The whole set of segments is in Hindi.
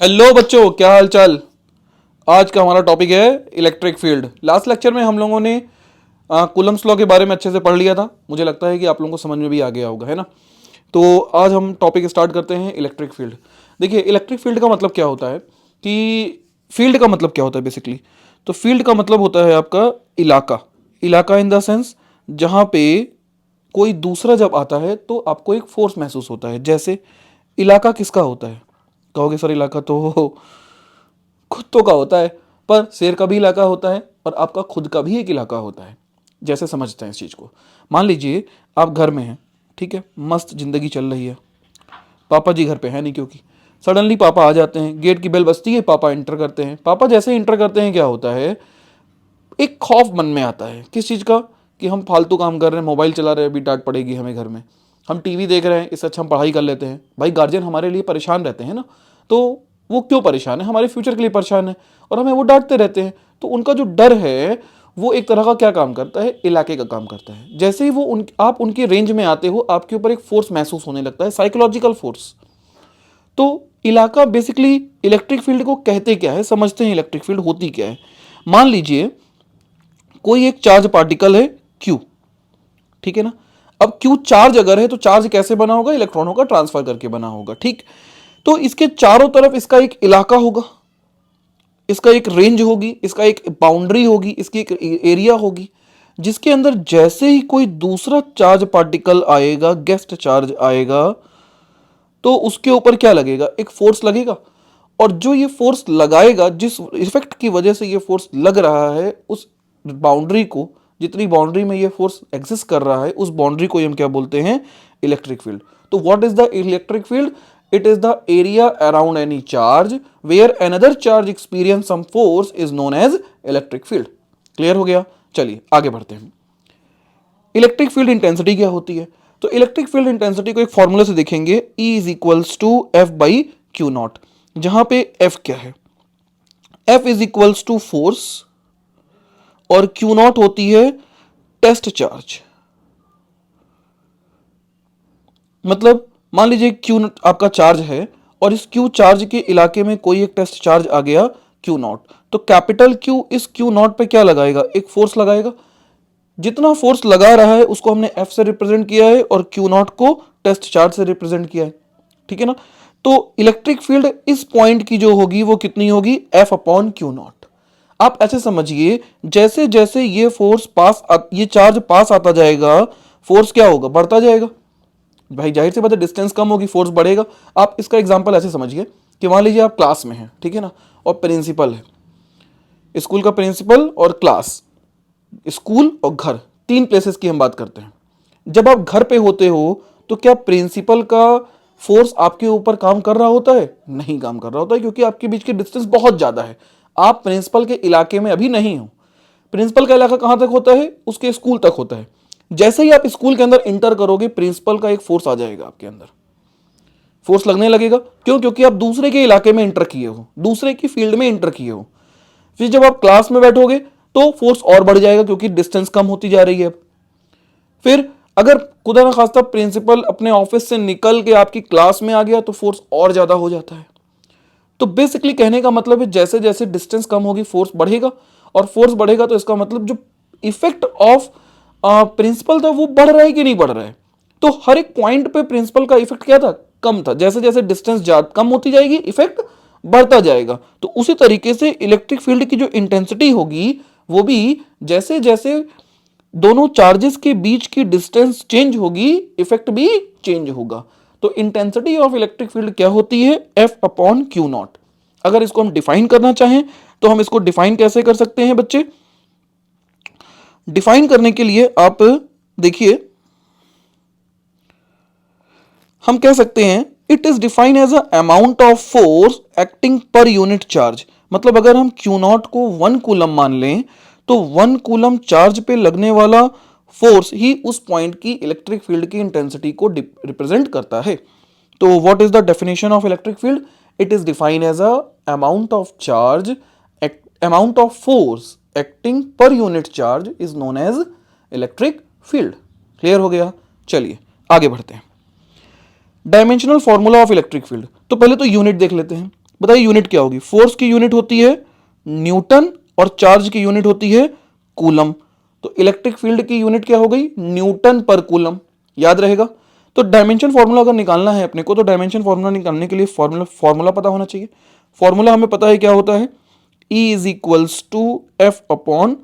हेलो बच्चों, क्या हाल चाल। आज का हमारा टॉपिक है इलेक्ट्रिक फील्ड। लास्ट लेक्चर में हम लोगों ने कूलम्स लॉ के बारे में अच्छे से पढ़ लिया था। मुझे लगता है कि आप लोगों को समझ में भी आ गया होगा, है ना। तो आज हम टॉपिक स्टार्ट करते हैं इलेक्ट्रिक फील्ड। देखिए, इलेक्ट्रिक फील्ड का मतलब क्या होता है कि फील्ड का मतलब क्या होता है बेसिकली। तो फील्ड का मतलब होता है आपका इलाका। इलाका इन द सेंस जहाँ पे कोई दूसरा जब आता है तो आपको एक फोर्स महसूस होता है। जैसे इलाका किसका होता है, कहोगे सर इलाका तो कुत्तों का होता है, पर शेर का भी इलाका होता है और आपका खुद का भी एक इलाका होता है। जैसे समझते हैं इस चीज़ को। मान लीजिए आप घर में हैं, ठीक है, मस्त जिंदगी चल रही है। पापा जी घर पे है नहीं, क्योंकि सडनली पापा आ जाते हैं, गेट की बेल बजती है, पापा इंटर करते हैं। पापा जैसे ही इंटर करते हैं क्या होता है, एक खौफ मन में आता है। किस चीज़ का, कि हम फालतू काम कर रहे हैं, मोबाइल चला रहे हैं, अभी डांट पड़ेगी हमें घर में। हम टीवी देख रहे हैं, इससे अच्छा हम पढ़ाई कर लेते हैं। भाई गार्जियन हमारे लिए परेशान रहते हैं ना, तो वो क्यों परेशान है, हमारे फ्यूचर के लिए परेशान है, और हमें वो डांटते रहते हैं। तो उनका जो डर है वो एक तरह का क्या काम करता है, इलाके का काम करता है। जैसे ही वो आप उनके रेंज में आते हो, आपके ऊपर एक फोर्स महसूस होने लगता है, साइकोलॉजिकल फोर्स। तो इलाका बेसिकली इलेक्ट्रिक फील्ड को कहते क्या है, समझते हैं इलेक्ट्रिक फील्ड होती क्या है। मान लीजिए कोई एक चार्ज पार्टिकल है क्यू, ठीक है ना। अब क्यू चार्ज अगर है तो चार्ज कैसे बना होगा, इलेक्ट्रॉनों का ट्रांसफर करके बना होगा, ठीक। तो इसके चारों तरफ इसका एक इलाका होगा, इसका एक रेंज होगी, इसका एक बाउंड्री होगी, इसकी एक एरिया होगी, जिसके अंदर जैसे ही कोई दूसरा चार्ज पार्टिकल आएगा, गेस्ट चार्ज आएगा, तो उसके ऊपर क्या लगेगा, एक फोर्स लगेगा। और जो ये फोर्स लगाएगा, जिस इफेक्ट की वजह से ये फोर्स लग रहा है, उस बाउंड्री को, जितनी बाउंड्री में ये फोर्स एग्जिस्ट कर रहा है, उस बाउंड्री को हम क्या बोलते हैं, इलेक्ट्रिक फील्ड। तो what is the electric field? It is the area around any charge where another charge experience some force is known as electric field. Clear हो गया। चलिए आगे बढ़ते हैं। इलेक्ट्रिक फील्ड इंटेंसिटी क्या होती है? तो इलेक्ट्रिक फील्ड इंटेंसिटी को एक फॉर्मूला से देखेंगे, E is equals to F by Q naught. जहां पे F क्या है, F is equals to force और क्यू नॉट होती है टेस्ट चार्ज। मतलब मान लीजिए क्यू आपका चार्ज है और इस क्यू चार्ज के इलाके में कोई एक टेस्ट चार्ज आ गया क्यू नॉट, तो कैपिटल क्यू इस क्यू नॉट पे क्या लगाएगा, एक फोर्स लगाएगा। जितना फोर्स लगा रहा है उसको हमने एफ से रिप्रेजेंट किया है और क्यू नॉट को टेस्ट चार्ज से रिप्रेजेंट किया है, ठीक है ना। तो इलेक्ट्रिक फील्ड इस पॉइंट की जो होगी वो कितनी होगी, एफ अपॉन क्यू नॉट। आप ऐसे समझिए, जैसे जैसे ये फोर्स ये चार्ज पास आता जाएगा, फोर्स क्या होगा, बढ़ता जाएगा। भाई जाहिर सी बात है, डिस्टेंस कम होगी, फोर्स बढ़ेगा। आप इसका एग्जांपल ऐसे समझिए कि मान लीजिए आप क्लास में हैं, ठीक है ना, और प्रिंसिपल है, स्कूल का प्रिंसिपल और क्लास, स्कूल और घर, तीन प्लेसेस की हम बात करते हैं। जब आप घर पे होते हो तो क्या प्रिंसिपल का फोर्स आपके ऊपर काम कर रहा होता है? नहीं काम कर रहा होता है, क्योंकि आपके बीच की डिस्टेंस बहुत ज्यादा है। आप प्रिंसिपल के इलाके में अभी नहीं हो। प्रिंसिपल का इलाका कहां तक होता है, उसके स्कूल तक होता है। जैसे ही आप स्कूल के अंदर इंटर करोगे, प्रिंसिपल का एक फोर्स आ जाएगा आपके अंदर, फोर्स लगने लगेगा। क्यों? क्योंकि आप दूसरे के इलाके में इंटर किए हो, दूसरे की फील्ड में इंटर किए हो। फिर जब आप क्लास में बैठोगे तो फोर्स और बढ़ जाएगा, क्योंकि डिस्टेंस कम होती जा रही है अब। फिर अगर खुदा ना खास्ता प्रिंसिपल अपने ऑफिस से निकल के आपकी क्लास में आ गया तो फोर्स और ज्यादा हो जाता है। तो बेसिकली कहने का मतलब है, जैसे जैसे डिस्टेंस कम होगी फोर्स बढ़ेगा, और फोर्स बढ़ेगा तो इसका मतलब जो इफेक्ट ऑफ प्रिंसिपल था वो बढ़ रहा है कि नहीं बढ़ रहा है। तो हर एक पॉइंट पे प्रिंसिपल का इफेक्ट क्या था, कम था। जैसे जैसे डिस्टेंस कम होती जाएगी, इफेक्ट बढ़ता जाएगा। तो उसी तरीके से इलेक्ट्रिक फील्ड की जो इंटेंसिटी होगी वो भी जैसे जैसे दोनों चार्जेस के बीच की डिस्टेंस चेंज होगी, इफेक्ट भी चेंज होगा। तो इंटेंसिटी ऑफ इलेक्ट्रिक फील्ड क्या होती है, एफ अपॉन क्यू नॉट। अगर इसको हम डिफाइन करना चाहें तो हम इसको डिफाइन कैसे कर सकते हैं बच्चे? डिफाइन करने के लिए आप देखिए, हम कह सकते हैं it is defined as a amount of force acting per unit charge. मतलब अगर हम क्यू नॉट को 1 कूलम मान लें तो 1 कूलम चार्ज पे लगने वाला फोर्स ही उस पॉइंट की इलेक्ट्रिक फील्ड की इंटेंसिटी को रिप्रेजेंट करता है। तो what is the definition of electric field? It is defined as a amount of charge, amount of force acting per unit charge is known as electric field. Clear हो गया। चलिए आगे बढ़ते हैं। Dimensional formula of electric field. तो पहले तो यूनिट देख लेते हैं। बताइए यूनिट क्या होगी? फोर्स की यूनिट होती है न्यूटन और चार्ज की यूनिट होती है कूलम। तो इलेक्ट्रिक फील्ड की यूनिट क्या हो गई? Newton per coulomb. याद रहेगा। तो डायमेंशन फॉर्मूला अगर निकालना है अपने को, तो डायमेंशन फॉर्मूला निकालने के लिए फॉर्मूला पता होना चाहिए। फॉर्मूला हमें पता है क्या होता है? E is equals to F upon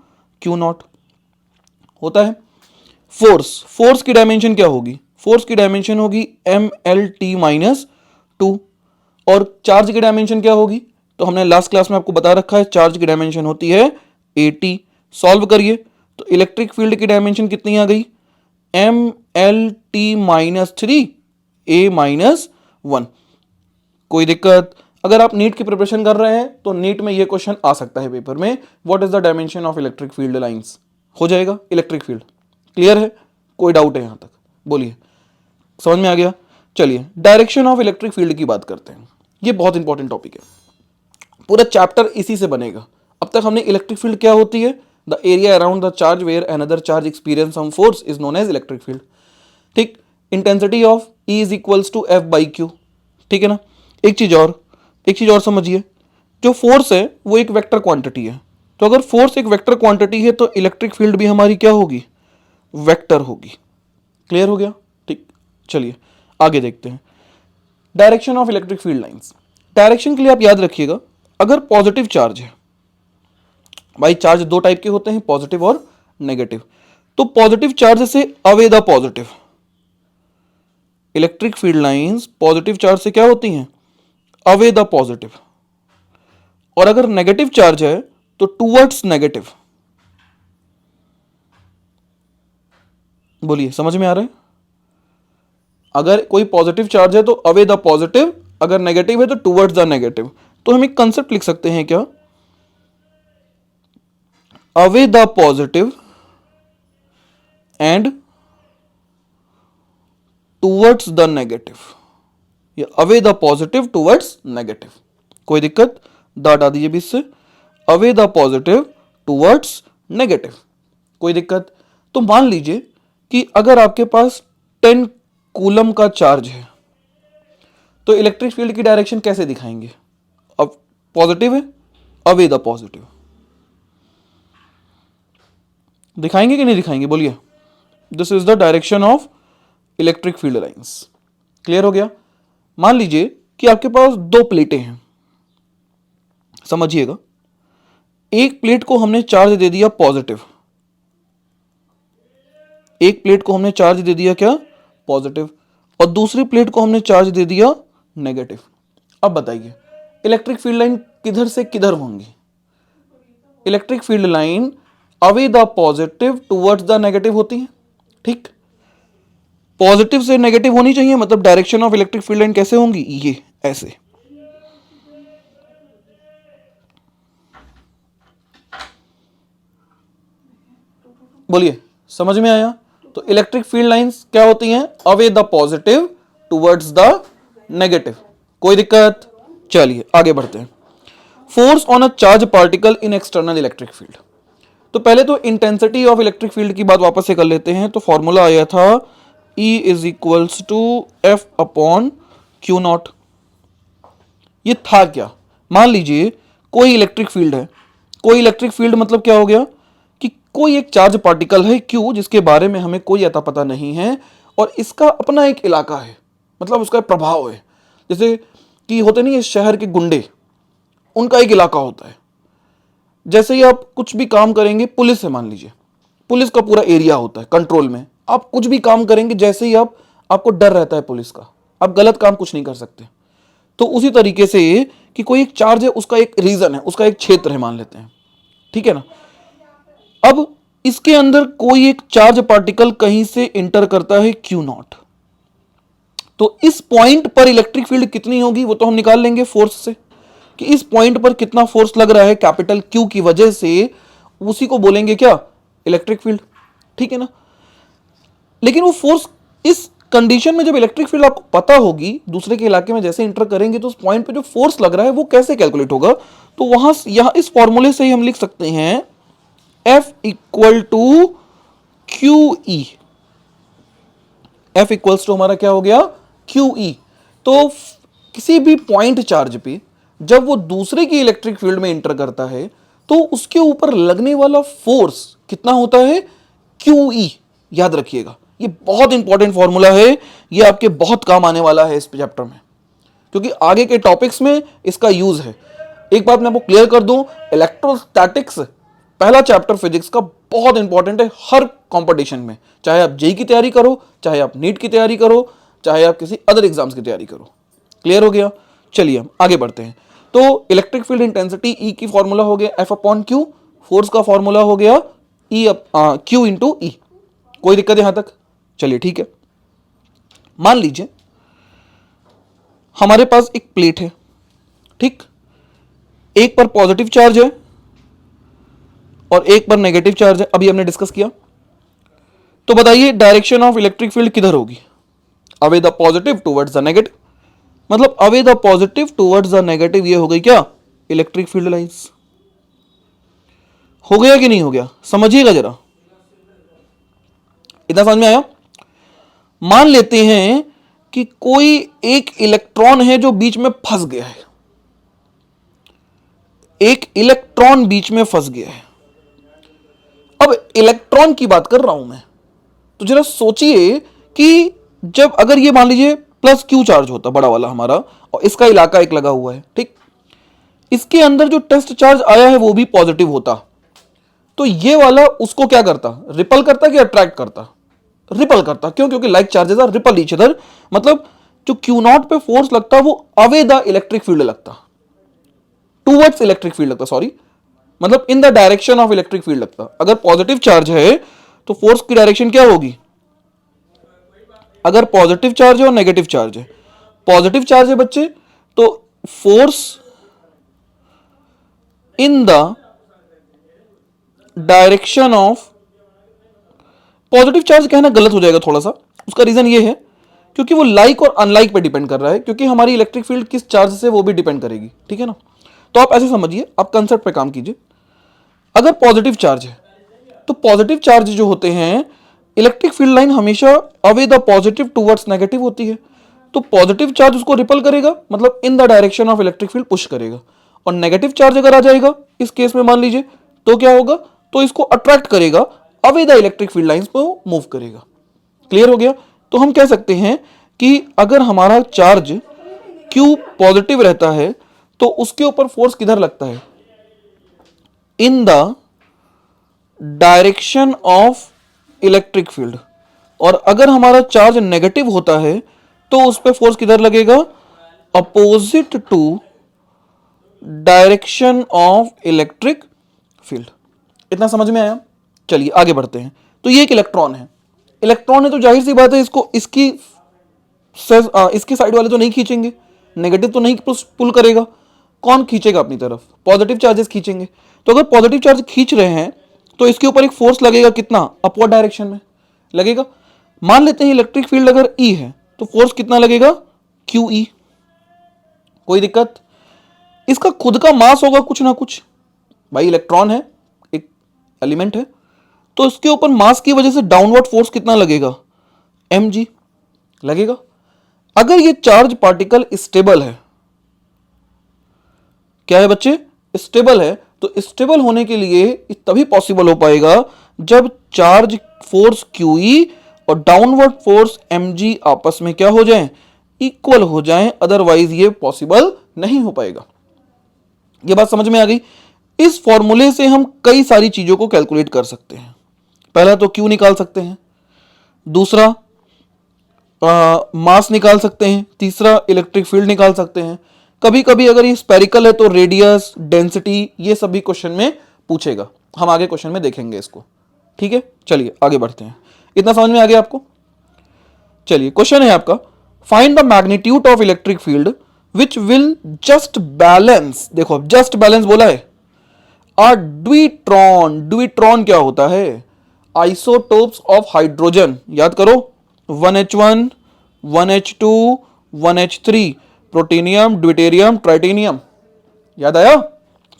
Q naught होता है। फोर्स की डायमेंशन क्या होगी? फोर्स की डायमेंशन होगी M L T minus two. और चार्ज की डायमेंशन क्या होगी? तो हमने लास्ट क्लास में आपको बता रखा है, चार्ज की डायमेंशन होती है एटी। सॉल्व करिए तो इलेक्ट्रिक फील्ड की डायमेंशन कितनी आ गई? M L T minus three A minus one. कोई दिक्कत? अगर आप नीट की प्रिपरेशन कर रहे हैं तो नीट में यह क्वेश्चन आ सकता है पेपर में, what is the dimension of electric field lines. हो जाएगा इलेक्ट्रिक फील्ड। क्लियर है? कोई डाउट है यहां तक? बोलिए, समझ में आ गया? चलिए डायरेक्शन ऑफ इलेक्ट्रिक फील्ड की बात करते हैं। ये बहुत इंपॉर्टेंट टॉपिक है, पूरा चैप्टर इसी से बनेगा। अब तक हमने इलेक्ट्रिक फील्ड क्या होती है? The area around the charge where another charge experience some force is known as electric field. ठीक। Intensity of E is equals to F by Q. ठीक है ना। एक चीज और समझिए, जो फोर्स है वो एक वेक्टर क्वांटिटी है। तो अगर फोर्स एक वेक्टर क्वांटिटी है तो इलेक्ट्रिक फील्ड भी हमारी क्या होगी? वेक्टर होगी। क्लियर हो गया? ठीक। चलिए आगे देखते हैं direction of electric field lines. Direction के लिए आप याद रखिएगा, अगर पॉजिटिव चार्ज है, भाई चार्ज दो टाइप के होते हैं, पॉजिटिव और नेगेटिव। तो पॉजिटिव चार्ज से away the positive, electric field lines positive charge से क्या होती हैं? Away the positive. और अगर नेगेटिव चार्ज है तो टूवर्ड्स नेगेटिव। बोलिए, समझ में आ रहा है? अगर कोई पॉजिटिव चार्ज है तो अवे द पॉजिटिव, अगर नेगेटिव है तो टूवर्ड्स द नेगेटिव। तो हम एक कंसेप्ट लिख सकते हैं क्या? Away the positive and towards the negative, या away the positive towards negative. कोई दिक्कत? द हटा दीजिए बीच से। Away the positive towards negative. कोई दिक्कत? तो मान लीजिए कि अगर आपके पास 10 कूलम का चार्ज है तो इलेक्ट्रिक फील्ड की डायरेक्शन कैसे दिखाएंगे? अब पॉजिटिव है, अवे द पॉजिटिव दिखाएंगे कि नहीं दिखाएंगे? बोलिए। This is the direction of electric field lines. Clear हो गया? मान लीजिए कि आपके पास दो प्लेटें हैं, समझिएगा। एक प्लेट को हमने चार्ज दे दिया पॉजिटिव, एक प्लेट को हमने चार्ज दे दिया क्या? पॉजिटिव। और दूसरी प्लेट को हमने चार्ज दे दिया नेगेटिव। अब बताइए इलेक्ट्रिक फील्ड लाइन किधर से किधर होंगी? Electric field line away the positive towards the negative होती है। ठीक। पॉजिटिव से नेगेटिव होनी चाहिए, मतलब direction of electric field line कैसे होंगी? ये ऐसे। बोलिए, समझ में आया? तो इलेक्ट्रिक फील्ड लाइंस क्या होती हैं? Away the positive towards the negative. कोई दिक्कत? चलिए आगे बढ़ते हैं। Force on a charge particle in external electric field. तो पहले तो इंटेंसिटी ऑफ इलेक्ट्रिक फील्ड की बात वापस से कर लेते हैं। तो फॉर्मूला आया था E is equals to F upon Q naught. ये था क्या? मान लीजिए कोई इलेक्ट्रिक फील्ड है। कोई इलेक्ट्रिक फील्ड मतलब क्या हो गया? कि कोई एक चार्ज पार्टिकल है Q, जिसके बारे में हमें कोई अता पता नहीं है, और इसका अपना एक इलाका है, मतलब उसका प्रभाव है। जैसे कि होते नहीं है शहर के गुंडे, उनका एक इलाका होता है। जैसे ही आप कुछ भी काम करेंगे, पुलिस है मान लीजिए, पुलिस का पूरा एरिया होता है कंट्रोल में। आप कुछ भी काम करेंगे, जैसे ही आपको डर रहता है पुलिस का, आप गलत काम कुछ नहीं कर सकते। तो उसी तरीके से कि कोई एक चार्ज है, उसका एक रीजन है, उसका एक क्षेत्र है मान लेते हैं। ठीक है ना। अब इसके अंदर कोई एक चार्ज पार्टिकल कहीं से इंटर करता है Q नॉट, तो इस पॉइंट पर इलेक्ट्रिक फील्ड कितनी होगी वो तो हम निकाल लेंगे फोर्स से, कि इस पॉइंट पर कितना फोर्स लग रहा है कैपिटल Q की वजह से, उसी को बोलेंगे क्या? Electric field. ठीक है ना। लेकिन वो फोर्स इस कंडीशन में, जब इलेक्ट्रिक फील्ड आपको पता होगी, दूसरे के इलाके में जैसे इंटर करेंगे तो उस पॉइंट पे जो फोर्स लग रहा है वो कैसे कैलकुलेट होगा? तो वहां यहां इस फॉर्मूले से ही हम लिख सकते हैं F equal to Q E. F equals to हमारा क्या हो गया? QE। तो किसी भी पॉइंट चार्ज पे जब वो दूसरे की इलेक्ट्रिक फील्ड में इंटर करता है तो उसके ऊपर लगने वाला फोर्स कितना होता है, QE। याद रखिएगा, ये बहुत इंपॉर्टेंट फॉर्मूला है, ये आपके बहुत काम आने वाला है इस चैप्टर में, क्योंकि आगे के टॉपिक्स में इसका यूज है। एक बात मैं आपको क्लियर कर दूं, इलेक्ट्रोस्टैटिक्स पहला चैप्टर फिजिक्स का बहुत इंपॉर्टेंट है हर कंपटीशन में, चाहे आप जेई की तैयारी करो, चाहे आप नीट की तैयारी करो, चाहे आप किसी अदर एग्जाम्स की तैयारी करो। क्लियर हो गया? चलिए हम आगे बढ़ते हैं। तो इलेक्ट्रिक फील्ड इंटेंसिटी E की फॉर्मूला हो गया F/Q, फोर्स का फॉर्मूला हो गया Q इंटू E। कोई दिक्कत यहां तक? चलिए ठीक है। मान लीजिए हमारे पास एक प्लेट है, ठीक, एक पर पॉजिटिव चार्ज है और एक पर नेगेटिव चार्ज है, अभी हमने डिस्कस किया। तो बताइए डायरेक्शन ऑफ इलेक्ट्रिक फील्ड किधर होगी? Away the positive towards the negative, मतलब away the positive towards the negative, ये हो गई क्या इलेक्ट्रिक फील्ड लाइंस। हो गया कि नहीं हो गया? समझिएगा जरा, इतना समझ में आया? मान लेते हैं कि कोई एक इलेक्ट्रॉन है जो बीच में फंस गया है, एक इलेक्ट्रॉन बीच में फंस गया है। अब इलेक्ट्रॉन की बात कर रहा हूं मैं, तो जरा सोचिए कि जब अगर ये मान लीजिए प्लस Q चार्ज होता बड़ा वाला हमारा, और इसका इलाका एक लगा हुआ है, ठीक, इसके अंदर जो टेस्ट चार्ज आया है वो भी पॉजिटिव होता, तो ये वाला उसको क्या करता, रिपल करता कि अट्रैक्ट करता? रिपल करता। क्यों? क्योंकि like charges are repel each other, मतलब जो Q0 पे फोर्स लगता वो अवे द इलेक्ट्रिक फील्ड लगता, टूवर्ड्स इलेक्ट्रिक फील्ड लगता, सॉरी, मतलब in the direction of electric field लगता। अगर पॉजिटिव चार्ज है तो फोर्स की डायरेक्शन क्या होगी? अगर पॉजिटिव चार्ज है और नेगेटिव चार्ज है, पॉजिटिव चार्ज है बच्चे, तो force in the direction of, positive charge कहना गलत हो जाएगा थोड़ा सा, उसका रीजन ये है क्योंकि वो लाइक और अनलाइक पे डिपेंड कर रहा है, क्योंकि हमारी इलेक्ट्रिक फील्ड किस चार्ज से वो भी डिपेंड करेगी, ठीक है ना। तो आप ऐसे समझिए, आप कंसेप्ट पे काम कीजिए। अगर पॉजिटिव चार्ज है तो पॉजिटिव चार्ज जो होते हैं, इलेक्ट्रिक फील्ड लाइन हमेशा away the positive towards negative होती है, तो पॉजिटिव चार्ज उसको रिपल करेगा, मतलब in the direction of electric field push करेगा, और नेगेटिव चार्ज अगर आ जाएगा इस केस में मान लीजिए, तो क्या होगा, तो इसको अट्रैक्ट करेगा, away the electric field lines पे मूव करेगा। क्लियर हो गया? तो हम कह सकते हैं कि अगर हमारा चार्ज Q पॉजिटिव रहता है तो उसके ऊपर फोर्स किधर लगता है? इन the direction of electric field. और अगर हमारा चार्ज नेगेटिव होता है तो उस पर फोर्स किधर लगेगा? Opposite to direction of electric field. इतना समझ में आया? चलिए आगे बढ़ते हैं। तो ये एक इलेक्ट्रॉन है, इलेक्ट्रॉन है तो जाहिर सी बात है इसको इसकी साइड वाले तो नहीं खींचेंगे, नेगेटिव तो नहीं पुल करेगा, कौन खींचेगा अपनी तरफ? पॉजिटिव चार्जेस खींचेंगे। तो अगर पॉजिटिव चार्ज खींच रहे हैं तो इसके ऊपर एक फोर्स लगेगा, कितना? अपवर्ड डायरेक्शन में लगेगा। मान लेते हैं इलेक्ट्रिक फील्ड अगर E है तो फोर्स कितना लगेगा? QE। कोई दिक्कत? इसका खुद का मास होगा कुछ ना कुछ, भाई इलेक्ट्रॉन है, एक एलिमेंट है, तो इसके ऊपर मास की वजह से डाउनवर्ड फोर्स कितना लगेगा? mg लगेगा। अगर ये चार्ज पार्टिकल स्टेबल है, क्या है बच्चे? स्टेबल है, तो स्टेबल होने के लिए तभी पॉसिबल हो पाएगा जब चार्ज फोर्स QE और डाउनवर्ड फोर्स mg आपस में क्या हो जाएं? इक्वल हो जाएं, अदरवाइज ये पॉसिबल नहीं हो पाएगा। ये बात समझ में आ गई? इस फॉर्मूले से हम कई सारी चीजों को कैलकुलेट कर सकते हैं। पहला तो Q निकाल सकते हैं, दूसरा मास निकाल सकते हैं, तीसरा इलेक्ट्रिक फील्ड निकाल सकते हैं। कभी कभी अगर ये स्पेरिकल है तो रेडियस, डेंसिटी, ये सभी क्वेश्चन में पूछेगा, हम आगे क्वेश्चन में देखेंगे इसको, ठीक है। चलिए आगे बढ़ते हैं। इतना समझ में आ गया आपको? चलिए क्वेश्चन है आपका, find the magnitude of electric field which will just balance, देखो जस्ट बैलेंस बोला है, अ ड्यूट्रॉन। ड्यूट्रॉन क्या होता है? आइसोटोप्स ऑफ हाइड्रोजन, याद करो, 1h1, 1h2, 1h3, प्रोटीनियम, ड्यूटेरियम, ट्राइटेनियम, याद आया?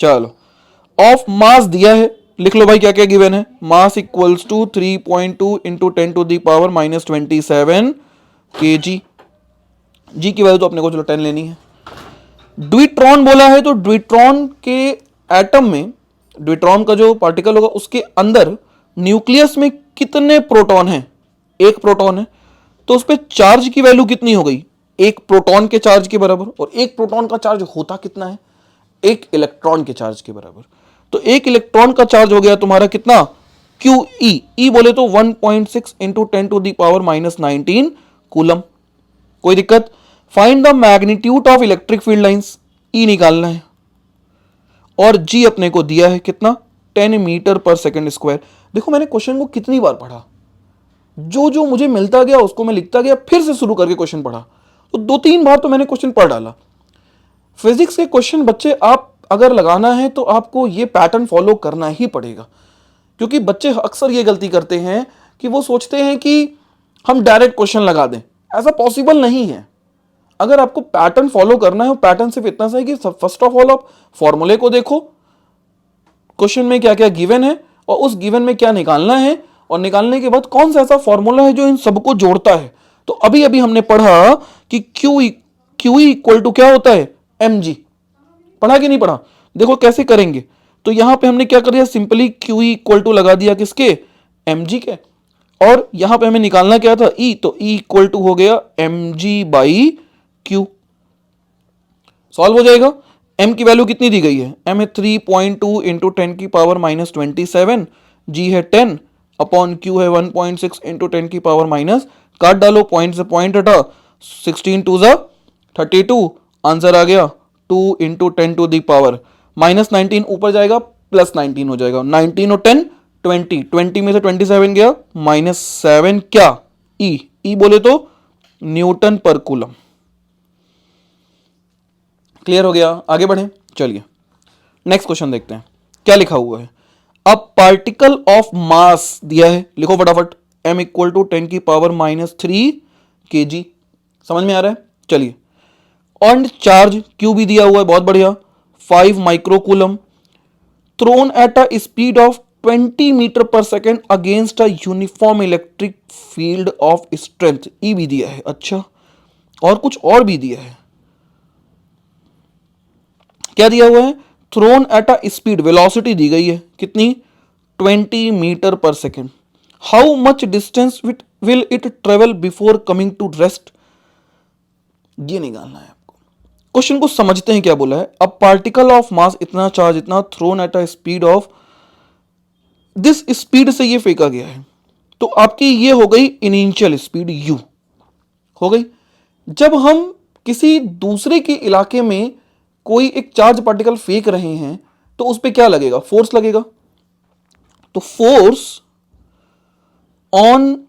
चलो, ऑफ मास दिया है, लिख लो भाई क्या क्या गिवन है। Mass equals to 3.2 into 10 to the power -27 kg। G की वैल्यू तो अपने को चलो 10 लेनी है। ड्यूट्रॉन बोला है तो ड्यूट्रॉन के एटम में, ड्यूट्रॉन का जो पार्टिकल होगा उसके अंदर न्यूक्लियस में कितने प्रोटॉन हैं? एक प्रोटॉन है, तो उस पर चार्ज की वैल्यू कितनी हो गई? एक प्रोटॉन के चार्ज के बराबर। और एक प्रोटॉन का चार्ज होता कितना है? एक इलेक्ट्रॉन के चार्ज के बराबर। तो एक इलेक्ट्रॉन का चार्ज हो गया तुम्हारा कितना? क्यू ई बोले तो 1.6 इंटू 10⁻⁻19 कूलम। कोई दिक्कत? Find the magnitude of electric field lines, E निकालना है। और जी अपने को दिया है कितना? 10 मीटर पर सेकेंड स्क्वायर। देखो मैंने क्वेश्चन को कितनी बार पढ़ा, जो जो मुझे मिलता गया उसको मैं लिखता गया, फिर से शुरू करके क्वेश्चन पढ़ा, तो 2-3 बार तो मैंने क्वेश्चन पढ़ डाला। फिजिक्स के क्वेश्चन बच्चे आप अगर लगाना है तो आपको ये पैटर्न फॉलो करना ही पड़ेगा, क्योंकि बच्चे अक्सर ये गलती करते हैं कि वो सोचते हैं कि हम डायरेक्ट क्वेश्चन लगा दें। ऐसा पॉसिबल नहीं है। अगर आपको पैटर्न फॉलो करना है, वो पैटर्न सिर्फ इतना सा है कि फर्स्ट ऑफ ऑल आप फॉर्मूले को देखो, क्वेश्चन में क्या क्या गिवन है और उस गिवन में क्या निकालना है, और निकालने के बाद कौन सा ऐसा फॉर्मूला है जो इन सबको जोड़ता है। तो अभी अभी हमने पढ़ा कि क्यू इक्वल टू क्या होता है? M G. पढ़ा कि नहीं पढ़ा? देखो कैसे करेंगे। तो यहां पे हमने क्या कर दिया? सिंपली क्यू इक्वल टू लगा दिया किसके? एम जी के। और यहां पे हमें निकालना क्या था? ई। तो ई इक्वल टू हो गया M G by Q. Solve हो जाएगा। m की वैल्यू कितनी दी गई है? m है 3.2 इंटू 10⁻⁻27, g है 10 अपॉन q है 1.6 इंटू 10⁻⁻, काट डालो, पॉइंट से पॉइंट हटा, 16 2 जा 32, आंसर आ गया 2 इंटू 10⁻⁻19 ऊपर जाएगा प्लस 19 हो जाएगा, 19 और 10 20, 20 में से 27 गया -7, क्या? ई बोले तो न्यूटन पर कूलम। क्लियर हो गया? आगे बढ़े, चलिए नेक्स्ट क्वेश्चन देखते हैं क्या लिखा हुआ है। अब पार्टिकल ऑफ मास दिया है, लिखो फटाफट। m equal to 10⁻³ kg। समझ में आ रहा है? चलिए। ऑन चार्ज q भी दिया हुआ है, बहुत बढ़िया, 5 microcoulomb, thrown at a speed of 20 metre पर second against a uniform electric field of strength, E भी दिया है। अच्छा, और कुछ और भी दिया है। क्या दिया हुआ है? Thrown at a speed, velocity दी गई है कितनी? 20 मीटर पर second. How much distance will it travel before coming to rest, ये निकालना है आपको। क्वेश्चन को समझते हैं क्या बोला है। अब पार्टिकल ऑफ मास, इतना चार्ज, इतना, thrown at a speed of, this speed से ये फेंका गया है, तो आपकी ये हो गई इनिशियल स्पीड u हो गई। जब हम किसी दूसरे के इलाके में कोई एक चार्ज पार्टिकल फेंक रहे हैं तो उस पर क्या लगेगा? फोर्स लगेगा। तो फोर्स ऑन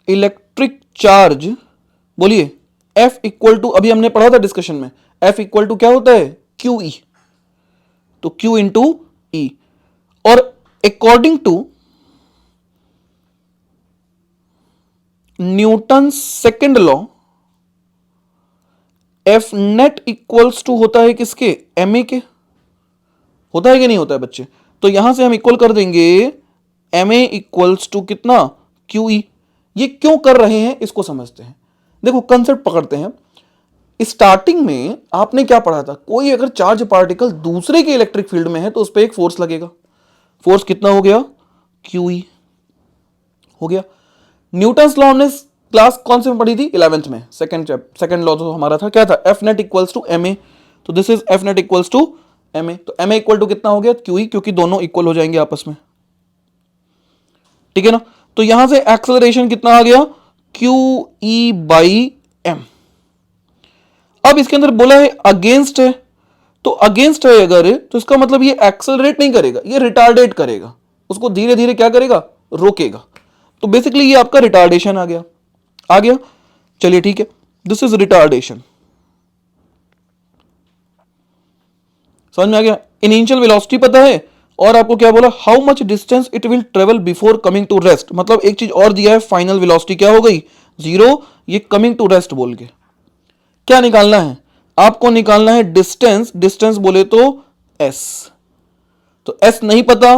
इलेक्ट्रिक चार्ज, बोलिए, F इक्वल टू, अभी हमने पढ़ा था डिस्कशन में, F इक्वल टू क्या होता है? Q E. तो Q इंटू ई। और according to Newton second law, F net equals to होता है किसके? एम ए के। होता है कि नहीं होता है बच्चे? तो यहां से हम इक्वल कर देंगे एम ए इक्वल्स टू कितना? Q E. ये क्यों कर रहे हैं इसको समझते हैं। देखो कंसेप्ट पकड़ते हैं। स्टार्टिंग में आपने क्या पढ़ा था? कोई अगर चार्ज पार्टिकल दूसरे के इलेक्ट्रिक फील्ड में है तो उस पर एक फोर्स लगेगा। फोर्स कितना हो गया? क्यू ई हो गया। न्यूटन्स लॉ हमने क्लास कौन से में पढ़ी थी? 11th में। सेकंड लॉ तो हमारा था, क्या था? F net equals to M A. तो this is F net equals to M A. तो एम ए इक्वल टू कितना हो गया? क्यू ई, क्योंकि दोनों इक्वल हो जाएंगे आपस में, ठीक है ना। तो यहां से एक्सेलरेशन कितना आ गया? Q E by M. अब इसके अंदर बोला है अगेंस्ट है, तो अगेंस्ट है अगर, तो इसका मतलब ये एक्सेलरेट नहीं करेगा, ये रिटार्डेट करेगा, उसको धीरे धीरे क्या करेगा? रोकेगा। तो बेसिकली ये आपका रिटार्डेशन आ गया। चलिए ठीक है, दिस इज रिटार्डेशन। समझ में आ गया? इनिशियल वेलोसिटी पता है, और आपको क्या बोला? How much distance it will travel before coming to rest. मतलब एक चीज और दिया है, फाइनल वेलोसिटी क्या हो गई? 0। ये कमिंग टू रेस्ट बोल के क्या निकालना है? आपको निकालना है डिस्टेंस। डिस्टेंस बोले तो s। तो s नहीं पता,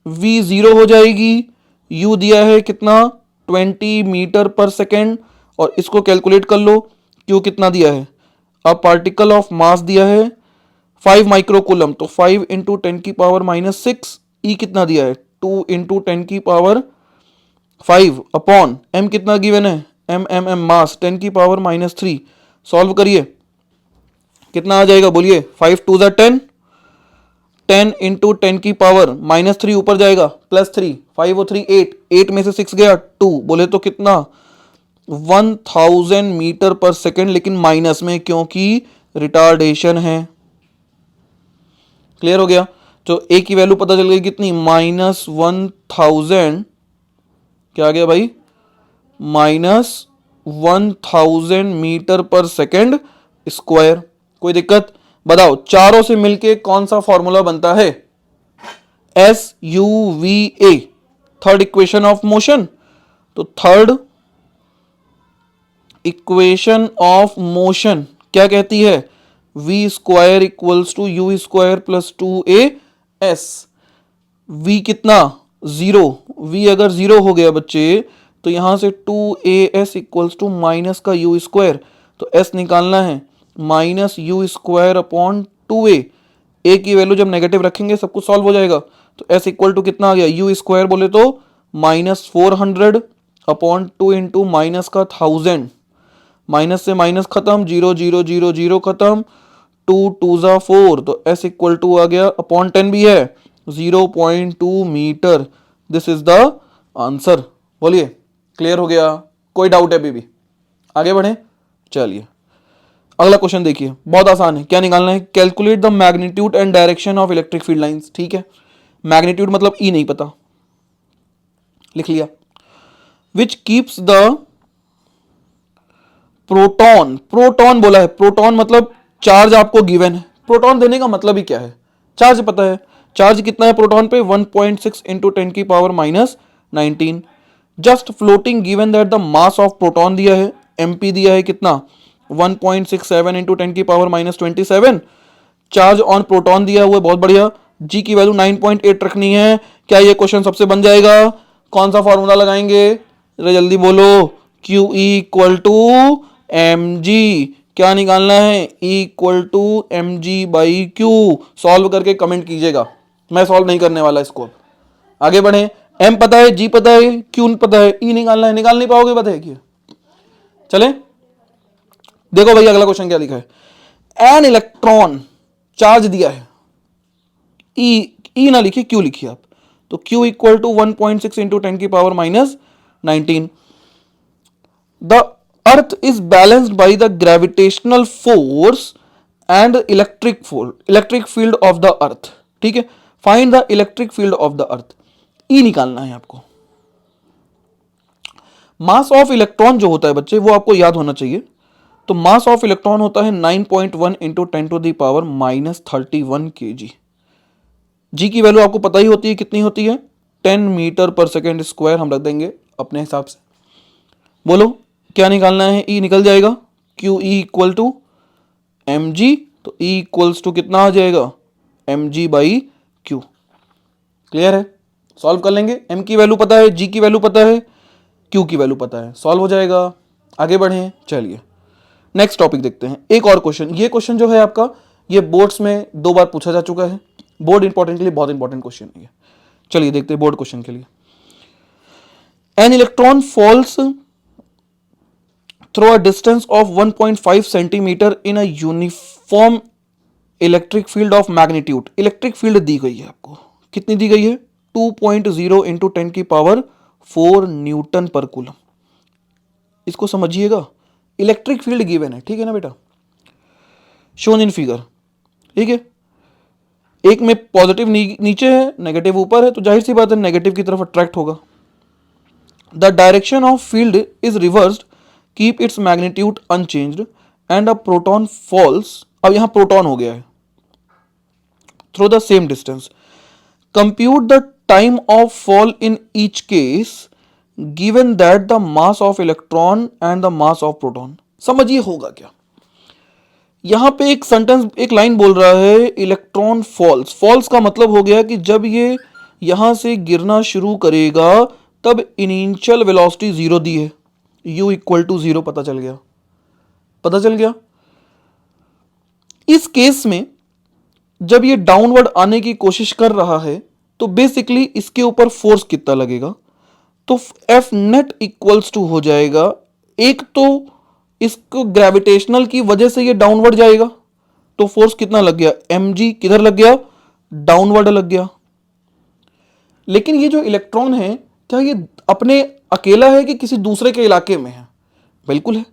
v 0 हो जाएगी। u दिया है कितना? 20 मीटर पर सेकेंड, और इसको कैलकुलेट कर लो। q कितना दिया है? अब पार्टिकल ऑफ मास दिया है 5 माइक्रोकूलम, तो 5 इंटू 10⁻⁻6। ई कितना दिया है 2 इंटू 10⁻5 अपॉन एम कितना गिवन है एम मास 10⁻⁻3। सॉल्व करिए कितना आ जाएगा बोलिए 5 2 ज़ा 10, 10 इंटू 10⁻⁻3 ऊपर जाएगा +3, 5 और 3 8, 8 में से 6 गया 2, बोले तो कितना 1000 मीटर पर सेकेंड, लेकिन माइनस में क्योंकि रिटार्डेशन है। क्लियर हो गया। तो ए की वैल्यू पता चल गई कितनी -1000, क्या आ गया भाई -1000 मीटर पर सेकेंड स्क्वायर। कोई दिक्कत बताओ चारों से मिलके कौन सा फॉर्मूला बनता है SUVA, third equation of motion. तो थर्ड इक्वेशन ऑफ मोशन क्या कहती है v² equals to u² plus 2as। v कितना 0, v अगर 0 हो गया बच्चे तो यहां से 2as इक्वल्स टू माइनस का u², तो s निकालना है -u² अपॉन 2a। a की वैल्यू जब नेगेटिव रखेंगे सब कुछ सॉल्व हो जाएगा। तो s इक्वल टू कितना आ गया u² बोले तो -400 अपॉन 2 इंटू माइनस का 1000, माइनस से माइनस खत्म 0 0 0 0 खत्म 2 2 ज़ा 4, तो s इक्वल टू आ गया अपॉन 10 भी है 0.2 metre. This is the answer. बोलिए क्लियर हो गया, कोई डाउट है अभी भी? आगे बढ़े चलिए अगला क्वेश्चन देखिए, बहुत आसान है। क्या निकालना है calculate the magnitude and direction of electric field lines. ठीक है, मैग्नीट्यूड मतलब ई नहीं पता, लिख लिया। Which keeps the proton, proton बोला है, प्रोटॉन मतलब चार्ज आपको गिवन है। प्रोटॉन देने का मतलब ही क्या है, चार्ज पता है। चार्ज कितना है प्रोटॉन पे 1.6 into 10⁻⁻19। Just floating given that the mass of proton दिया है mp दिया है कितना 1.67 इंटू 10⁻⁻27। चार्ज ऑन प्रोटॉन दिया हुआ है, बहुत बढ़िया। g की वैल्यू 9.8 रखनी है। क्या ये क्वेश्चन सबसे बन जाएगा? कौन सा फॉर्मूला लगाएंगे जल्दी बोलो। QE इक्वल टू mg, क्या निकालना है E equal to mg/q। Solve करके कमेंट कीजिएगा, मैं सॉल्व नहीं करने वाला इसको। आगे बढ़े, m पता है, g पता है, q पता है, E निकालना है, निकाल नहीं पाओगे पता है क्या? चले देखो भाई अगला क्वेश्चन क्या लिखा है। एन इलेक्ट्रॉन चार्ज दिया है, ई ना लिखिए क्यू लिखिए आप, तो Q equal to 1.6 into 10⁻⁻19। The earth is balanced by the gravitational force and electric field of the earth. ठीक है, find the electric field of the earth. E निकालना है आपको। मास ऑफ इलेक्ट्रॉन जो होता है बच्चे वो आपको याद होना चाहिए। तो मास ऑफ इलेक्ट्रॉन होता है 9.1 इंटू 10⁻31 kg। जी की वैल्यू आपको पता ही होती है कितनी होती है 10 मीटर पर सेकेंड स्क्वायर, हम रख देंगे अपने हिसाब से। बोलो क्या निकालना है? ई निकल जाएगा Q E equal to M G, तो ई इक्वल्स टू कितना आ जाएगा mg/q। क्लियर है, सॉल्व कर लेंगे। m की वैल्यू पता है, g की वैल्यू पता है, q की वैल्यू पता है, सॉल्व हो जाएगा। आगे बढ़े चलिए नेक्स्ट टॉपिक देखते हैं। एक और क्वेश्चन, ये क्वेश्चन जो है आपका ये बोर्ड्स में 2 बार पूछा जा चुका है। बोर्ड इंपॉर्टेंट के लिए बहुत इंपॉर्टेंट क्वेश्चन है। चलिए देखते हैं बोर्ड क्वेश्चन के लिए। An electron falls through a distance of 1.5 centimetre in a uniform electric field of magnitude. Electric field दी गई है आपको, कितनी दी गई है 2.0 इंटू 10⁻⁴ न्यूटन पर कूलम। इसको समझिएगा, इलेक्ट्रिक फील्ड गिवन है, ठीक है ना बेटा, शोन इन फिगर। ठीक है, एक में पॉजिटिव नीचे है नेगेटिव ऊपर है, तो जाहिर सी बात है नेगेटिव की तरफ अट्रैक्ट होगा। The direction of field is reversed, keep its magnitude unchanged and a proton falls, अब यहां प्रोटॉन हो गया है, through the same distance. Compute the time of fall in each case given that the mass of electron and the mass of proton. समझिए होगा क्या, यहां पे एक सेंटेंस एक लाइन बोल रहा है इलेक्ट्रॉन फॉल्स। फॉल्स का मतलब हो गया कि जब ये यहां से गिरना शुरू करेगा तब इनिशियल वेलोसिटी 0 दी है, u इक्वल टू 0 पता चल गया, पता चल गया। इस केस में जब ये डाउनवर्ड आने की कोशिश कर रहा है तो बेसिकली इसके ऊपर फोर्स कितना लगेगा, तो एफ नेट इक्वल्स टू हो जाएगा, एक तो इसको ग्रेविटेशनल की वजह से ये डाउनवर्ड जाएगा तो फोर्स कितना लग गया, mg किधर लग गया, डाउनवर्ड लग गया। लेकिन ये जो इलेक्ट्रॉन है क्या ये अपने अकेला है कि किसी दूसरे के इलाके में है, बिल्कुल है,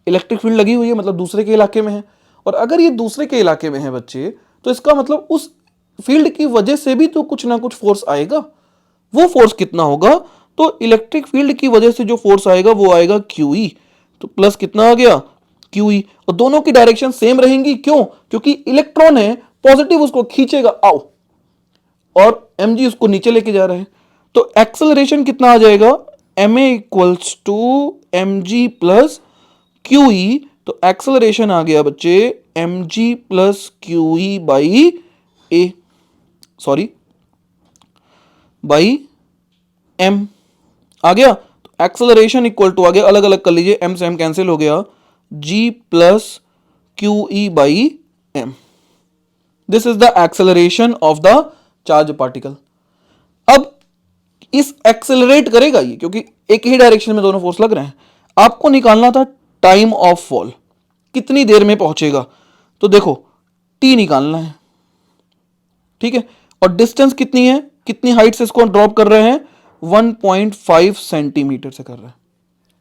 इलेक्ट्रिक फील्ड लगी हुई है मतलब दूसरे के इलाके में है। और अगर ये दूसरे के इलाके में है बच्चे तो इसका मतलब उस फील्ड की वजह से भी तो कुछ ना कुछ फोर्स आएगा। वो फोर्स कितना होगा, तो इलेक्ट्रिक फील्ड की वजह से जो फोर्स आएगा वो आएगा QE, तो प्लस कितना आ गया QE, और दोनों की डायरेक्शन सेम रहेंगी, क्यों, क्योंकि इलेक्ट्रॉन है पॉजिटिव उसको खींचेगा आओ, और mg उसको नीचे लेके जा रहा है, तो एक्सेलरेशन कितना आ जाएगा, ma equals to mg plus QE, तो एक्सेलरेशन आ गया बच्चे mg plus QE by a, sorry by m आ गया। तो एक्सेलरेशन इक्वल टू आ गया, अलग अलग कर लीजिए, m से m कैंसिल हो गया, g plus QE by m। This is the acceleration of the charge particle. अब इस एक्सेलरेट करेगा ये क्योंकि एक ही डायरेक्शन में दोनों फोर्स लग रहे हैं। आपको निकालना था टाइम ऑफ फॉल, कितनी देर में पहुंचेगा, तो देखो t निकालना है, ठीक है, और डिस्टेंस कितनी है, कितनी हाइट से इसको ड्रॉप कर रहे हैं, 1.5 सेंटीमीटर से कर रहे हैं,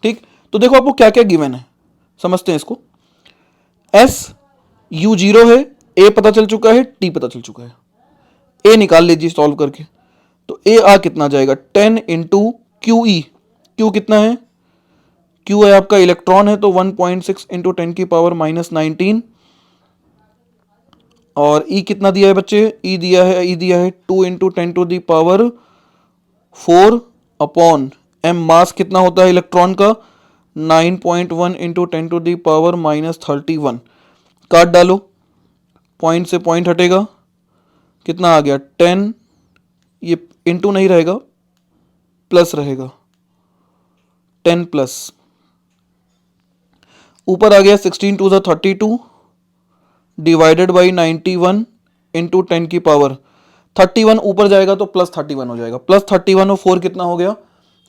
ठीक। तो देखो आपको क्या क्या गिवन है, समझते हैं इसको। s u 0 है, a पता चल चुका है, t पता चल चुका है, a निकाल लीजिए सॉल्व करके, तो a आ कितना जाएगा 10 इंटू QE, Q कितना है, Q है आपका इलेक्ट्रॉन है तो 1.6 इंटू 10 की पावर माइनस 19, और E कितना दिया है बच्चे, E दिया है 2 into 10 to the power 4 upon m, mass कितना होता है इलेक्ट्रॉन का 9.1 into 10 to the power minus 31, काट डालो, पॉइंट से पॉइंट हटेगा, कितना आ गया 10, ये इंटू नहीं रहेगा प्लस रहेगा, 10 प्लस, ऊपर आ गया 16 to the 32 divided by 91 into 10 की पावर 31, ऊपर जाएगा तो प्लस 31 हो जाएगा, प्लस 31 और 4 कितना हो गया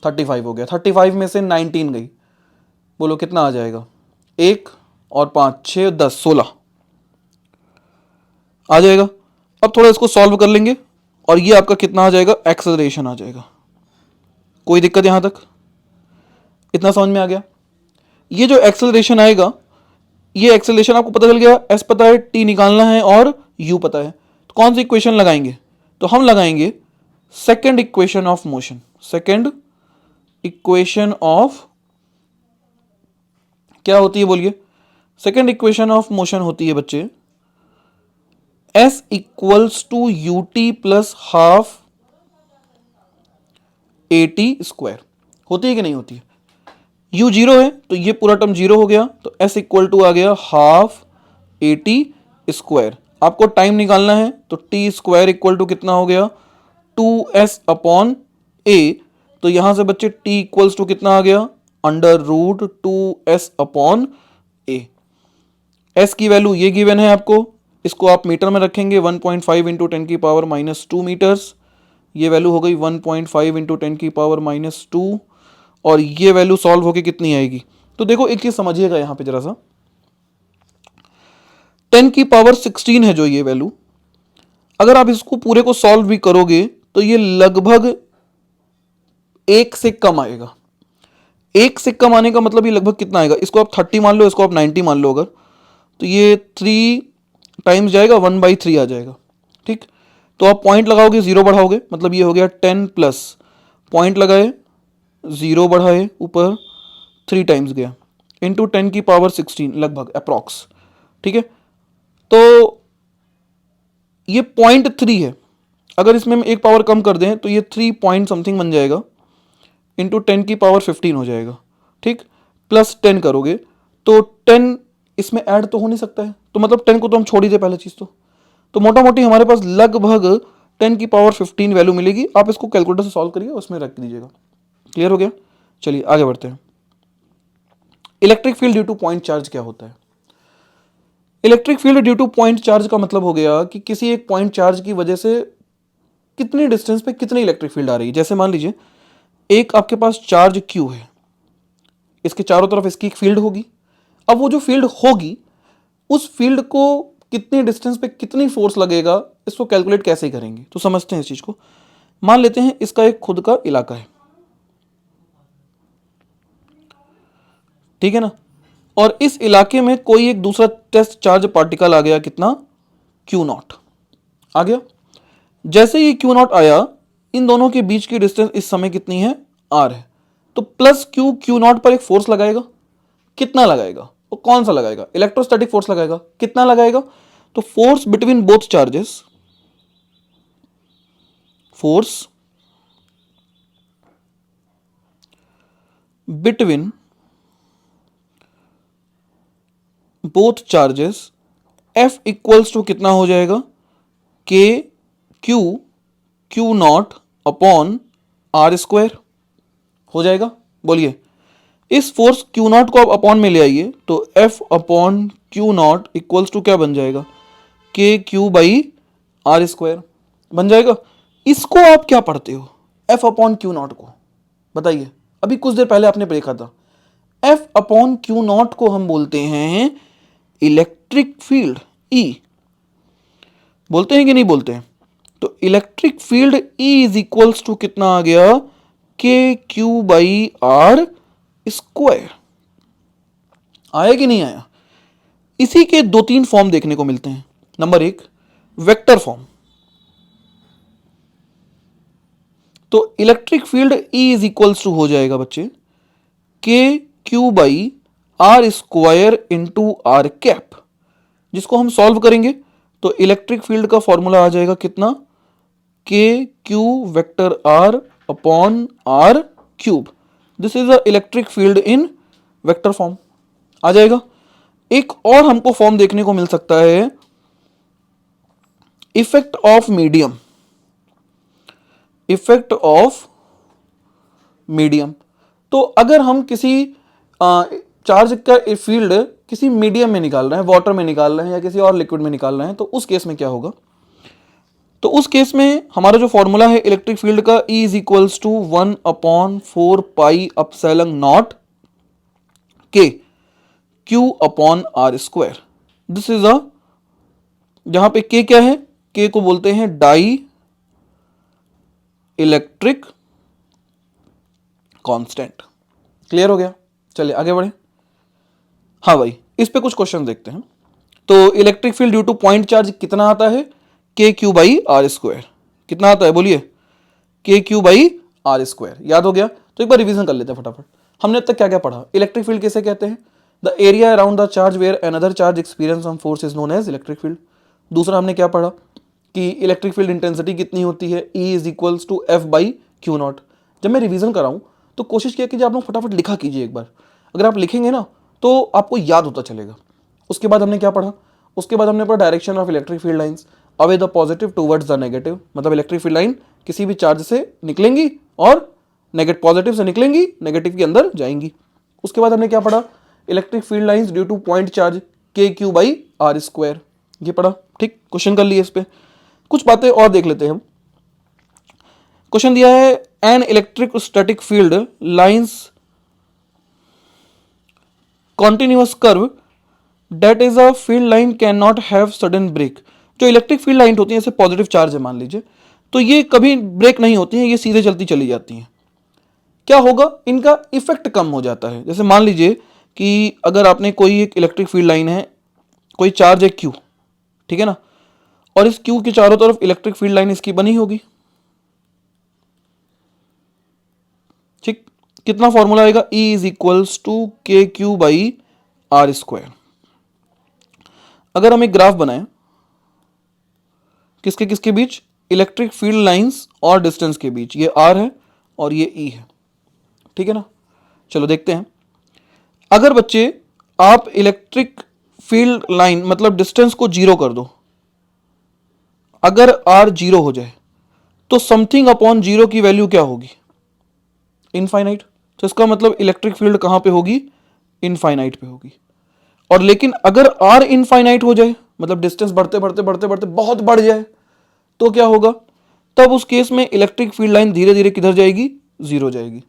35 हो गया, 35 में से 19 गई, बोलो कितना आ जाएगा, 1 और 5 6 10 16 आ जाएगा। अब थोड़ा इसको सॉल्व कर लेंगे और ये आपका कितना आ जाएगा, एक्सेलरेशन आ जाएगा। कोई दिक्कत यहां तक, इतना समझ में आ गया। ये जो एक्सेलरेशन आएगा, ये एक्सेलरेशन आपको पता चल गया, एस पता है, टी निकालना है और यू पता है, तो कौन सी इक्वेशन लगाएंगे, तो हम लगाएंगे second equation of motion. Second equation of क्या होती है बोलिए, सेकेंड इक्वेशन ऑफ मोशन होती है बच्चे S equals to U T plus half A T square, होती है कि नहीं होती है, u जीरो है तो ये पूरा टर्म जीरो हो गया, तो s इक्वल टू आ गया हाफ ए टी स्क्वायर। आपको टाइम निकालना है तो t स्क्वायर इक्वल टू कितना हो गया 2s अपॉन a, तो यहां से बच्चे t इक्वल्स टू कितना आ गया under root 2s upon a। s की वैल्यू ये गिवन है आपको, इसको आप मीटर में रखेंगे 1.5 इंटू 10 की पावर माइनस 2 मीटर्स, ये वैल्यू हो गई 1.5 इंटू 10 की पावर माइनस 2, और ये वैल्यू सॉल्व होके कितनी आएगी, तो देखो एक चीज समझिएगा यहां पे जरा सा, 10 की पावर 16 है जो ये वैल्यू, अगर आप इसको पूरे को सॉल्व भी करोगे तो ये लगभग 1 से कम आएगा। 1 से कम आने का मतलब ये लगभग कितना आएगा, इसको आप 30 मान लो, इसको आप 90 मान लो, अगर तो ये 3 टाइम्स जाएगा 1/3 आ जाएगा, ठीक। तो आप पॉइंट लगाओगे, जीरो बढ़ाओगे, मतलब ये हो गया 10 प्लस पॉइंट लगाए, जीरो बढ़ाए ऊपर, 3 टाइम्स गया इंटू 10 की पावर 16 लगभग अप्रॉक्स, ठीक है। तो ये 0.3 है, अगर इसमें हम एक पावर कम कर दें तो ये 3 पॉइंट समथिंग बन जाएगा, इंटू 10 की पावर 15 हो जाएगा, ठीक। प्लस 10 करोगे तो 10 इसमें ऐड तो हो नहीं सकता है, तो मतलब 10 को तो हम छोड़ ही दे पहले चीज, तो मोटा मोटी हमारे पास लगभग 10 की पावर 15 वैल्यू मिलेगी। आप इसको कैलकुलेटर से सॉल्व करिए, उसमें रख दीजिएगा। क्लियर हो गया, चलिए आगे बढ़ते हैं। Electric field due two point charge क्या होता है, electric field due two point charge का मतलब हो गया कि किसी एक पॉइंट चार्ज की वजह से कितनी डिस्टेंस पे कितनी इलेक्ट्रिक फील्ड आ रही है। जैसे मान लीजिए एक आपके पास चार्ज क्यू है, इसके चारों तरफ इसकी एक फील्ड होगी। अब वो जो फील्ड होगी उस फील्ड को कितनी डिस्टेंस पे कितनी फोर्स लगेगा, इसको कैलकुलेट कैसे करेंगे, तो समझते हैं इस चीज को। मान लेते हैं इसका एक खुद का इलाका है, ठीक है ना, और इस इलाके में कोई एक दूसरा टेस्ट चार्ज पार्टिकल आ गया, कितना, क्यू नॉट आ गया। जैसे ही क्यू नॉट आया, इन दोनों के बीच की डिस्टेंस इस समय कितनी है, आर है। तो प्लस क्यू क्यू नॉट पर एक फोर्स लगाएगा, कितना लगाएगा, वो कौन सा लगाएगा, इलेक्ट्रोस्टैटिक फोर्स लगाएगा। कितना लगाएगा, तो force between both charges, force between both charges F equals to कितना हो जाएगा, K Q Q naught upon R square हो जाएगा। बोलिए, इस फोर्स क्यू नॉट को आप अपॉन में ले आइए तो F upon Q naught equals to क्या बन जाएगा, K Q by R square बन जाएगा। इसको आप क्या पढ़ते हो, F अपॉन क्यू नॉट को, बताइए। अभी कुछ देर पहले आपने देखा था, F अपॉन क्यू नॉट को हम बोलते हैं इलेक्ट्रिक फील्ड, E बोलते हैं कि नहीं बोलते हैं। तो electric field E is equals to कितना आ गया, के क्यू बाई आर स्क्वायर। आया कि नहीं आया। इसी के दो तीन फॉर्म देखने को मिलते हैं। नंबर एक, वेक्टर फॉर्म। तो electric field E is equals to हो जाएगा बच्चे, K Q by R square into R cap, जिसको हम सॉल्व करेंगे तो इलेक्ट्रिक फील्ड का फॉर्मूला आ जाएगा कितना, K Q vector R upon R cube. This is a electric field in vector form, आ जाएगा। एक और हमको फॉर्म देखने को मिल सकता है, effect of medium, effect of medium. तो अगर हम किसी चार्ज का फील्ड किसी मीडियम में निकाल रहे हैं, वाटर में निकाल रहे हैं या किसी और लिक्विड में निकाल रहे हैं, तो उस केस में क्या होगा, तो उस केस में हमारा जो फॉर्मूला है इलेक्ट्रिक फील्ड का, E is equals to 1 upon 4 pi epsilon naught K Q upon R square. This is a, जहां पे के क्या है, के को बोलते हैं डाई इलेक्ट्रिक कांस्टेंट। क्लियर हो गया, चलिए आगे बढ़े। हाँ भाई, इस पे कुछ क्वेश्चन देखते हैं। तो electric field due two point charge कितना आता है, के क्यू बाई आर स्क्वायर। कितना आता है बोलिए, के क्यू बाई आर स्क्वायर। याद हो गया, तो एक बार रिवीजन कर लेते हैं फटाफट। हमने अब तक क्या क्या पढ़ा। इलेक्ट्रिक फील्ड किसे कहते हैं, the area around the charge where another charge experience some force is known as electric field. दूसरा हमने क्या पढ़ा कि इलेक्ट्रिक फील्ड इंटेंसिटी कितनी होती है, E is equals to F by Q naught. जब मैं रिवीजन कराऊं तो कोशिश किया कीजिए आप लोग फटाफट लिखा कीजिए एक बार। अगर आप लिखेंगे ना तो आपको याद होता चलेगा। उसके बाद हमने क्या पढ़ा, उसके बाद हमने पढ़ा direction of electric field lines away the positive towards the negative. मतलब इलेक्ट्रिक फील्ड लाइन किसी भी चार्ज से निकलेंगी और नेगेटिव पॉजिटिव से निकलेंगी, नेगेटिव के अंदर जाएंगी। उसके बाद हमने क्या पढ़ा, electric field lines due two point charge के क्यू बाई आर स्क्वायर, ये पढ़ा। ठीक, क्वेश्चन कर लिए इस पे। कुछ बातें और देख लेते हैं हम। क्वेश्चन दिया है, an electric static field lines continuous curve that is a field line can not have sudden break. जो इलेक्ट्रिक फील्ड लाइन होती है, जैसे पॉजिटिव चार्ज है मान लीजिए, तो ये कभी ब्रेक नहीं होती हैं, ये सीधे चलती चली जाती हैं। क्या होगा, इनका इफेक्ट कम हो जाता है। जैसे मान लीजिए कि अगर आपने कोई एक इलेक्ट्रिक फील्ड लाइन है, कोई चार्ज है क्यू, ठीक है ना, और इस क्यू के चारों तरफ इलेक्ट्रिक फील्ड लाइन इसकी बनी होगी। ठीक, कितना फॉर्मूला आएगा, E इज इक्वल्स टू के क्यू बाई आर स्क्वायर। अगर हम एक ग्राफ बनाएं किसके किसके बीच, इलेक्ट्रिक फील्ड लाइंस और डिस्टेंस के बीच, ये R है और ये E है, ठीक है ना। चलो देखते हैं। अगर बच्चे आप इलेक्ट्रिक फील्ड लाइन मतलब डिस्टेंस को जीरो कर दो, अगर R जीरो हो जाए तो समथिंग अपॉन जीरो की वैल्यू क्या होगी, इनफाइनाइट। तो इसका मतलब इलेक्ट्रिक फील्ड कहां पे होगी, इनफाइनाइट पे होगी। और लेकिन अगर r इनफाइनाइट हो जाए, मतलब डिस्टेंस बढ़ते बढ़ते बढ़ते बढ़ते बहुत बढ़ जाए, तो क्या होगा? तब उस केस में इलेक्ट्रिक फील्ड लाइन धीरे धीरे किधर जाएगी? जीरो जाएगी।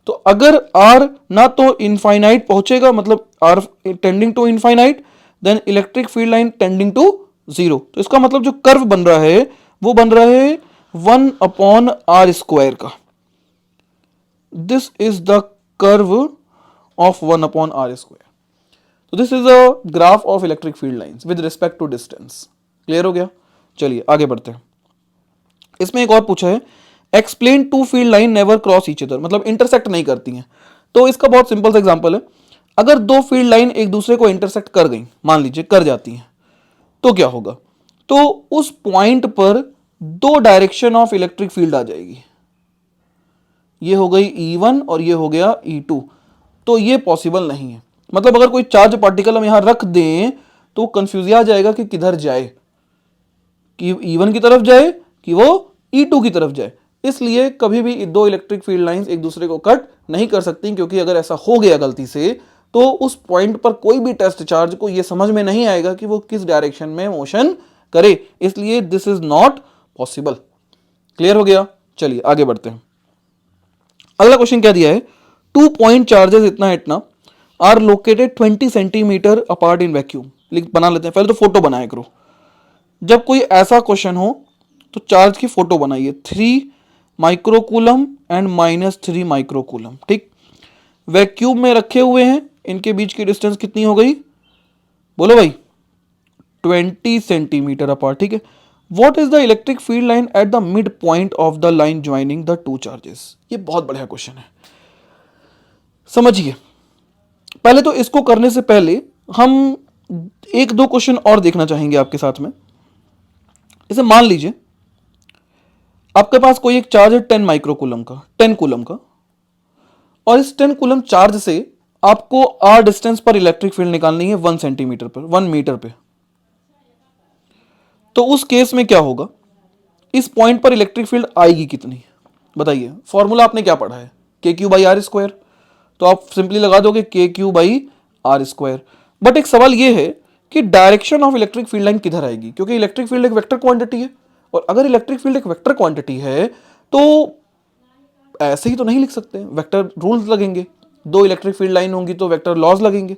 तो अगर r ना तो इनफाइनाइट पहुंचेगा, मतलब r tending to infinite, then electric field line tending to zero. तो इसका मतलब जो कर्व बन रहा है वो बन रहा है 1/r² का। This is the curve of 1/r²। तो this is a graph of electric field lines with respect to distance. Clear हो गया? चलिए आगे बढ़ते हैं। इसमें एक और पूछा है, explain to field line never cross each other, मतलब इंटरसेक्ट नहीं करती हैं। तो इसका बहुत सिंपल सा एग्जांपल है, अगर दो फील्ड लाइन एक दूसरे को इंटरसेक्ट कर गई, मान लीजिए कर जाती हैं, तो क्या होगा? तो उस पॉइंट पर दो डायरेक्शन ऑफ इलेक्ट्रिक फील्ड आ जाएगी। ये हो गई E1 और ये हो गया E2। तो ये पॉसिबल नहीं है। मतलब अगर कोई चार्ज पार्टिकल हम यहां रख दें तो कंफ्यूज आ जाएगा कि किधर जाए, कि E1 की तरफ जाए कि वो E2 की तरफ जाए। इसलिए कभी भी दो इलेक्ट्रिक फील्ड लाइंस एक दूसरे को कट नहीं कर सकती, क्योंकि अगर ऐसा हो गया गलती से तो उस पॉइंट पर कोई भी टेस्ट चार्ज को यह समझ में नहीं आएगा कि वो किस डायरेक्शन में मोशन करे। इसलिए this is not possible. Clear हो गया? चलिए आगे बढ़ते हैं। अगला क्वेश्चन क्या दिया है, 2 पॉइंट चार्जेस इतना इतना are located 20 centimetre apart in vacuum. बना लेते हैं, पहले तो फोटो बनाया करो। जब कोई ऐसा क्वेश्चन हो तो चार्ज की फोटो बनाइए, 3 माइक्रोकूलम एंड -3 माइक्रोकूलम। ठीक, वैक्यूम में रखे हुए हैं, इनके बीच की डिस्टेंस कितनी हो गई? बोलो भाई, 20 सेंटीमीटर अपार्ट। ठीक है, what is the electric field line at the mid point of the line joining the two charges? ये बहुत बढ़िया क्वेश्चन है, समझिए। पहले तो इसको करने से पहले हम एक दो क्वेश्चन और देखना चाहेंगे आपके साथ में। इसे मान लीजिए आपके पास कोई एक चार्ज है 10 माइक्रोकूलम का, 10 कूलम का, और इस 10 कूलम चार्ज से आपको r डिस्टेंस पर इलेक्ट्रिक फील्ड निकालनी है 1 सेंटीमीटर पर, 1 मीटर पे। तो उस केस में क्या होगा? इस पॉइंट पर इलेक्ट्रिक फील्ड आएगी कितनी? बताइए। फॉर्मूला आपने क्या पढ़ा है? KQ/r²। तो आप सिंपली लगा दोगे KQ/r²। बट एक सवाल यह है कि direction of electric field line किधर आएगी, क्योंकि इलेक्ट्रिक फील्ड एक वेक्टर क्वांटिटी है, और अगर इलेक्ट्रिक फील्ड एक वेक्टर क्वांटिटी है तो ऐसे ही तो नहीं लिख सकते, वेक्टर रूल्स लगेंगे। दो इलेक्ट्रिक फील्ड लाइन होंगी तो वेक्टर लॉज लगेंगे।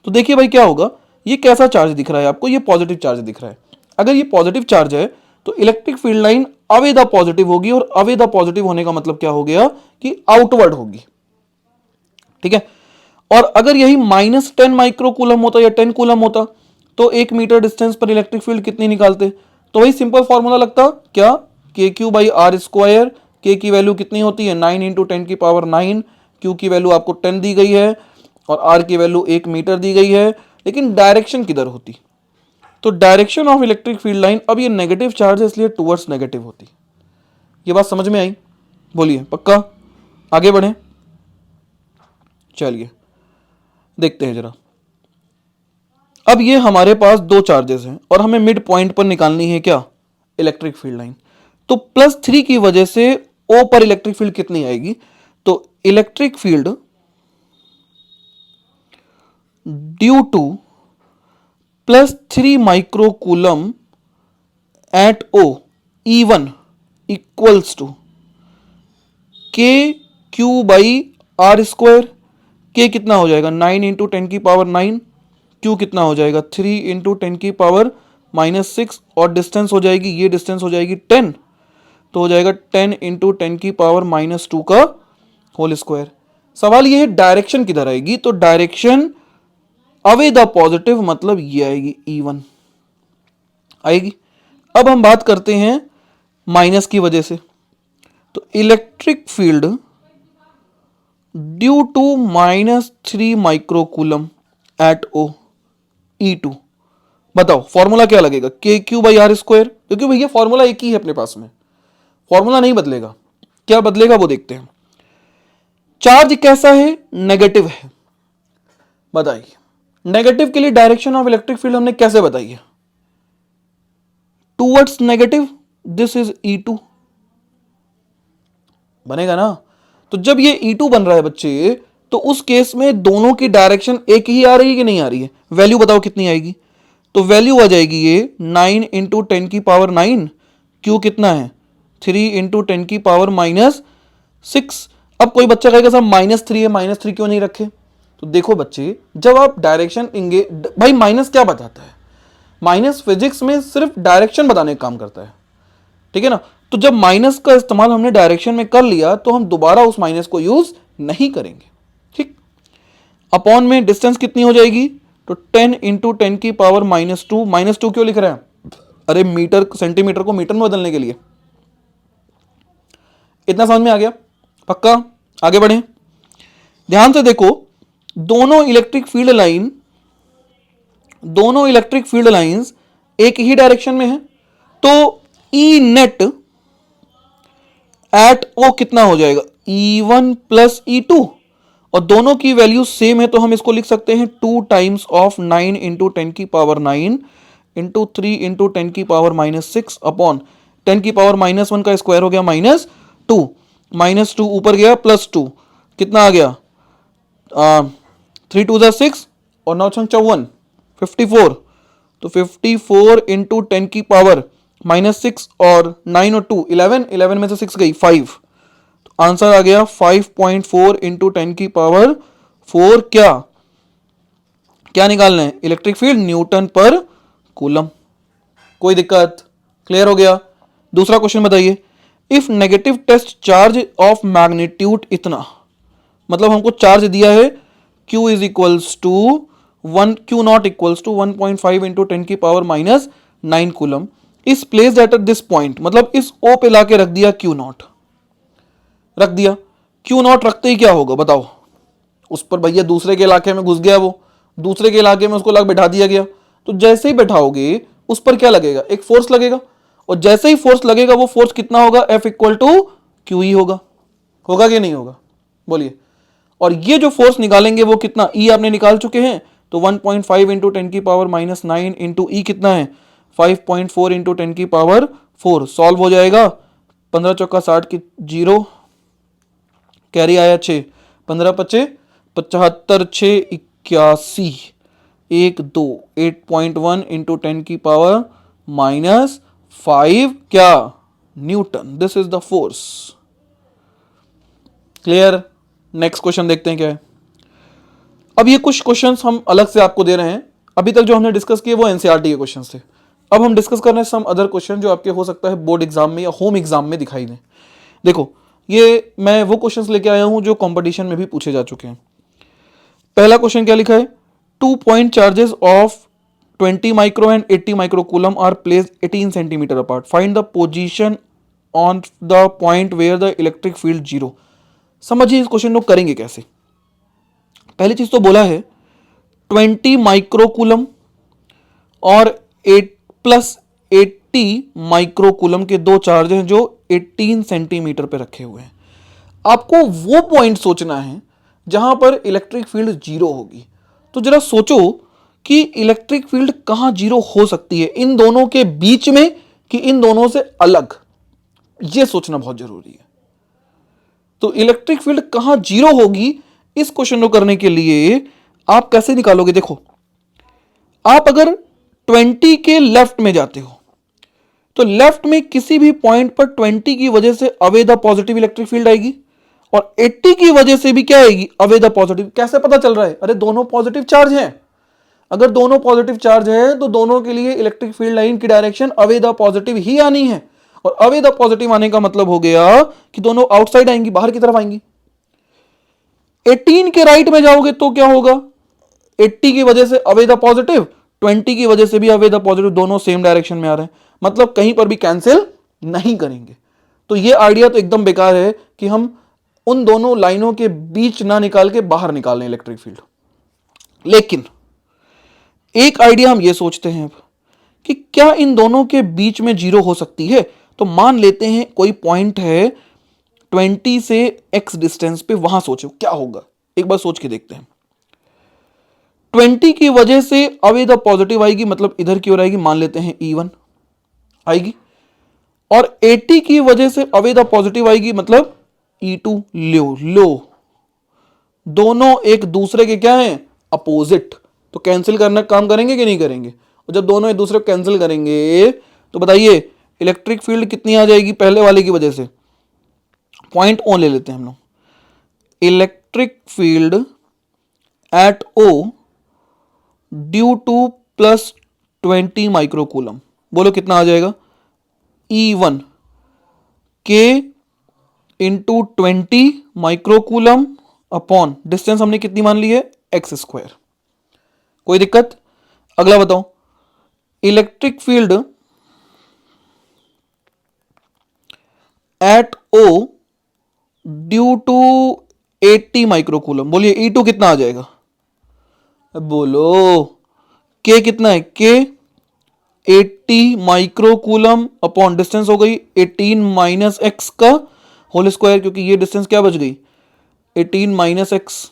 तो देखिए भाई क्या होगा, ये कैसा चार्ज दिख रहा है आपको? ये पॉजिटिव चार्ज दिख रहा है। अगर ये पॉजिटिव चार्ज है तो electric field line away the positive होगी, और अवे द पॉजिटिव होने का मतलब क्या हो गया कि आउटवर्ड होगी। ठीक है, और अगर यही -10 माइक्रोकूलम होता या 10 कूलम होता तो 1 मीटर डिस्टेंस पर इलेक्ट्रिक फील्ड कितनी निकालते? तो वही सिंपल फॉर्मूला लगता क्या? KQ/r²। K की वैल्यू कितनी होती है? 9 इंटू 10⁻9। Q की वैल्यू आपको 10 दी गई है और R की वैल्यू 1 मीटर दी गई है। लेकिन डायरेक्शन किधर होती? तो direction of electric field line, अब ये नेगेटिव चार्ज है इसलिए टुवर्ड्स नेगेटिव होती। ये बात समझ में आई? बोलिए पक्का? आगे बढ़े, चलिए देखते हैं जरा। अब ये हमारे पास दो चार्जेस हैं और हमें मिड पॉइंट पर निकालनी है क्या? Electric field line. तो +3 की वजह से O पर इलेक्ट्रिक फील्ड कितनी आएगी? तो electric field due to +3 microcoulomb at O E1 equals to KQ/r²। K कितना हो जाएगा? 9 इंटू 10⁻9। Q कितना हो जाएगा? 3 इंटू 10⁻6। और डिस्टेंस हो जाएगी, ये डिस्टेंस हो जाएगी 10, तो हो जाएगा 10 इंटू 10⁻2 का होल स्क्वायर। सवाल ये है डायरेक्शन किधर आएगी? तो डायरेक्शन अवे द पॉजिटिव, मतलब ये आएगी E1 आएगी। अब हम बात करते हैं माइनस की वजह से। तो electric field due to -3 microcoulomb at O E2। बताओ फॉर्मूला क्या लगेगा? KQ/r²। क्योंकि भैया फॉर्मूला एक ही है अपने पास में, फॉर्मूला नहीं बदलेगा। क्या बदलेगा वो देखते हैं। चार्ज कैसा है? नेगेटिव है। बताइए, नेगेटिव के लिए डायरेक्शन ऑफ इलेक्ट्रिक फील्ड हमने कैसे बताई है? Towards negative, this is E2 बनेगा ना। तो जब ये E2 बन रहा है बच्चे, तो उस केस में दोनों की डायरेक्शन एक ही आ रही है कि नहीं आ रही है? वैल्यू बताओ कितनी आएगी? तो वैल्यू आ जाएगी ये 9 इंटू 10⁻9। क्यू कितना है? 3 इंटू 10⁻6। अब कोई बच्चा कहेगा सर -3 है, -3 क्यों नहीं रखे? तो देखो बच्चे, जब आप डायरेक्शन भाई माइनस क्या बताता है? माइनस फिजिक्स में सिर्फ डायरेक्शन बताने का काम करता है, ठीक है ना? तो जब माइनस का इस्तेमाल हमने डायरेक्शन में कर लिया तो हम दोबारा उस माइनस को यूज नहीं करेंगे, ठीक? अपॉन में डिस्टेंस कितनी हो जाएगी? तो 10 इंटू 10⁻2। -2 क्यों लिख रहे हैं? अरे मीटर सेंटीमीटर को मीटर में बदलने के लिए। इतना समझ में आ गया? पक्का? आगे बढ़े, ध्यान से देखो, दोनों इलेक्ट्रिक फील्ड लाइंस एक ही डायरेक्शन में है, तो ई नेट एट ओ कितना हो जाएगा? E1 प्लस E2, और दोनों की वैल्यू सेम है, तो हम इसको लिख सकते हैं 2 times of 9 into 10⁻9 into 3 into 10⁻6 upon 10⁻1 का स्क्वायर हो गया -2, -2 ऊपर गया +2, कितना आ गया? 3 2 6 और 9 6 54, 54। तो 54 इंटू 10⁻6 और 9 और 2 11 में से 6 गई 5, तो आंसर आ गया 5.4 इंटू 10⁻4। क्या निकालना है? Electric field newton per coulomb. कोई दिक्कत? क्लियर हो गया? दूसरा क्वेश्चन बताइए, if negative test charge of magnitude इतना, मतलब हमको चार्ज दिया है Q is equals to 1 1.5 into 10⁻9 coulomb इस प्लेस एट दिस पॉइंट, मतलब इस O पे लाके रख दिया Q0, रख दिया। Q0 रखते ही क्या होगा बताओ? उस पर भैया दूसरे के इलाके में घुस गया, वो दूसरे के इलाके में उसको ला बैठा दिया गया, तो जैसे ही बैठाओगे उस पर क्या लगेगा? एक फोर्स लगेगा, और जैसे ही फोर्स लगेगा वो फोर्स कितना होगा? F इक्वल टू QE होगा। होगा कि नहीं होगा? बोलिए। और ये जो फोर्स निकालेंगे वो कितना? E आपने निकाल चुके हैं, तो 1.5 इंटू 10⁻9 इंटू E कितना है? 5.4 इंटू 10⁻4। सॉल्व हो जाएगा, 15 चौका 60 की 0, कैरी आया 6, 15 पचे 75, 6 81, 1 2, 8.1 इंटू 10⁻5 क्या? Newton. This is the force. Clear? Next question देखते हैं क्या है। अब ये कुछ क्वेश्चंस हम अलग से आपको दे रहे हैं, अभी तक जो हमने डिस्कस किए वो एनसीईआरटी के क्वेश्चंस थे। अब हम डिस्कस कर रहे हैं सम अदर क्वेश्चन जो आपके हो सकता है बोर्ड एग्जाम में या होम एग्जाम में दिखाई दें। देखो, ये मैं वो क्वेश्चंस लेके आया हूं जो कंपटीशन में भी पूछे जा चुके हैं। पहला क्वेश्चन क्या लिखा है? 2 point charges of 20 micro and 80 micro coulomb are placed 18 centimetre apart, find the position on the point where the electric field 0। समझिए इस क्वेश्चन को करेंगे कैसे। पहली चीज तो बोला है 20 माइक्रो कूलम और 8 प्लस 80 माइक्रो कूलम के दो चार्ज हैं जो 18 सेंटीमीटर पे रखे हुए हैं। आपको वो पॉइंट सोचना है जहां पर इलेक्ट्रिक फील्ड 0 होगी। तो जरा सोचो कि इलेक्ट्रिक फील्ड कहां 0 हो सकती है, इन दोनों के बीच में कि इन दोनों से अलग, यह सोचना बहुत जरूरी है। तो इलेक्ट्रिक फील्ड कहां 0 होगी, इस क्वेश्चन को करने के लिए आप कैसे निकालोगे? देखो, आप अगर 20 के लेफ्ट में जाते हो तो लेफ्ट में किसी भी पॉइंट पर 20 की वजह से away the positive electric field आएगी, और 80 की वजह से भी क्या आएगी? Away the positive. कैसे पता चल रहा है? अरे दोनों पॉजिटिव चार्ज हैं। अगर दोनों पॉजिटिव चार्ज है तो दोनों के लिए इलेक्ट्रिक फील्ड लाइन की डायरेक्शन अवे द पॉजिटिव ही आनी है, और अवे द पॉजिटिव आने का मतलब हो गया कि दोनों आउटसाइड आएंगी, बाहर की तरफ आएंगी। 18 के राइट में जाओगे तो क्या होगा? 80 की वजह से अवे द पॉजिटिव, 20 की वजह से भी अवे द पॉजिटिव, दोनों सेम डायरेक्शन में आ रहे हैं, मतलब कहीं पर भी कैंसिल नहीं करेंगे। तो ये आइडिया तो एकदम बेकार है कि हम उन दोनों लाइनों के बीच ना निकाल के बाहर निकाल लें इलेक्ट्रिक फील्ड। लेकिन एक आइडिया हम ये सोचते हैं कि क्या इन दोनों के बीच में 0 हो सकती है। तो मान लेते हैं कोई पॉइंट है 20 से x डिस्टेंस पे, वहां सोचो क्या होगा, एक बार सोच के देखते हैं। 20 की वजह से अवे द पॉजिटिव आएगी, मतलब इधर की ओर आएगी, मान लेते हैं E1 आएगी, और 80 की वजह से अवे द पॉजिटिव आएगी, मतलब E2 लो दोनों एक दूसरे के क्या हैं, अपोजिट, तो कैंसिल करना काम करेंगे कि नहीं करेंगे। और जब दोनों एक दूसरे को कैंसिल करेंगे तो बताइए इलेक्ट्रिक फील्ड कितनी आ जाएगी पहले वाले की वजह से। पॉइंट ओ ले लेते हैं हम लोग, electric field at O due to plus 20 microcoulomb, बोलो कितना आ जाएगा, E1 के इंटू 20 माइक्रोकूलम अपॉन डिस्टेंस हमने कितनी मान ली है, x²। कोई दिक्कत। अगला बताओ, electric field at O due to 80 microcoulomb, बोलिए E2 कितना आ जाएगा, बोलो K कितना है, K 80 माइक्रोकूलम अपॉन डिस्टेंस हो गई 18 माइनस एक्स का होल स्क्वायर, क्योंकि ये डिस्टेंस क्या बच गई 18 माइनस एक्स,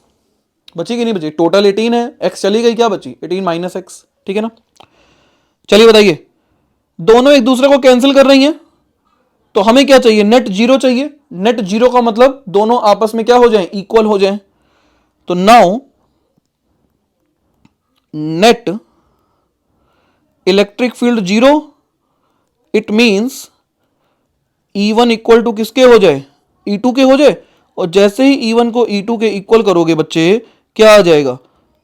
बची कि नहीं बची, टोटल 18 है, एक्स चली गई, क्या बची 18 माइनस एक्स, ठीक है ना। चलिए बताइए, दोनों एक दूसरे को कैंसिल कर रही हैं, तो हमें क्या चाहिए, नेट जीरो चाहिए। नेट जीरो का मतलब दोनों आपस में क्या हो जाएं, इक्वल हो जाएं। तो now net electric field zero, it means E1 equal to किसके हो जाए, E2 के हो जाए। और जैसे ही E1 को E2 के इक्वल करोगे बच्चे, क्या आ जाएगा,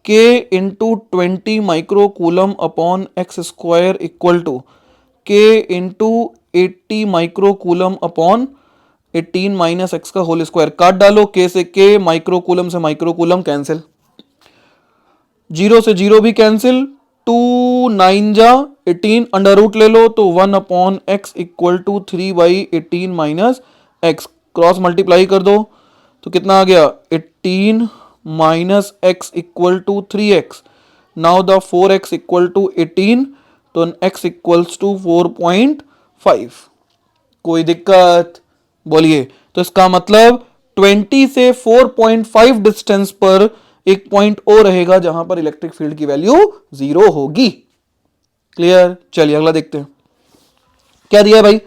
K into 20 microcoulomb upon x² equal to K into 80 microcoulomb upon 18 minus x का होल स्क्वायर। काट डालो, K से K, माइक्रोकूलम से माइक्रोकूलम कैंसिल, जीरो से जीरो भी कैंसिल, 2 9 जा 18, अंडर रूट ले लो तो 1 upon x equal to 3/18 minus x, cross multiply कर दो तो कितना आ गया 18 minus x equal to 3x। Now the 4x equal to 18, तो x इक्वल्स टू 4.5। कोई दिक्कत, बोलिए। तो इसका मतलब 20 से 4.5 डिस्टेंस पर एक पॉइंट ओ रहेगा जहां पर इलेक्ट्रिक फील्ड की वैल्यू 0 होगी। क्लियर। चलिए अगला देखते हैं क्या दिया है भाई,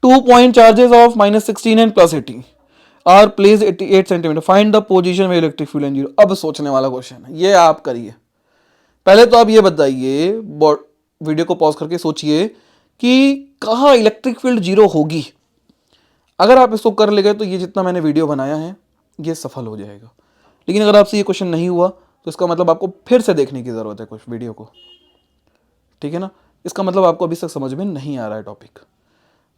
2 point charges of -16 and +18 are place 88 centimetre, find the position में इलेक्ट्रिक फील्ड एंड जीरो। अब सोचने वाला क्वेश्चन है ये, आप करिए। पहले तो आप ये बताइए, वीडियो को पॉज करके सोचिए कि कहां इलेक्ट्रिक फील्ड जीरो होगी। अगर आप इसको कर ले गए तो ये जितना मैंने वीडियो बनाया है ये सफल हो जाएगा। लेकिन अगर आपसे ये क्वेश्चन नहीं हुआ तो इसका मतलब आपको फिर से देखने की जरूरत है कुछ वीडियो को, ठीक है ना। इसका मतलब आपको अभी तक समझ में नहीं आ रहा है टॉपिक।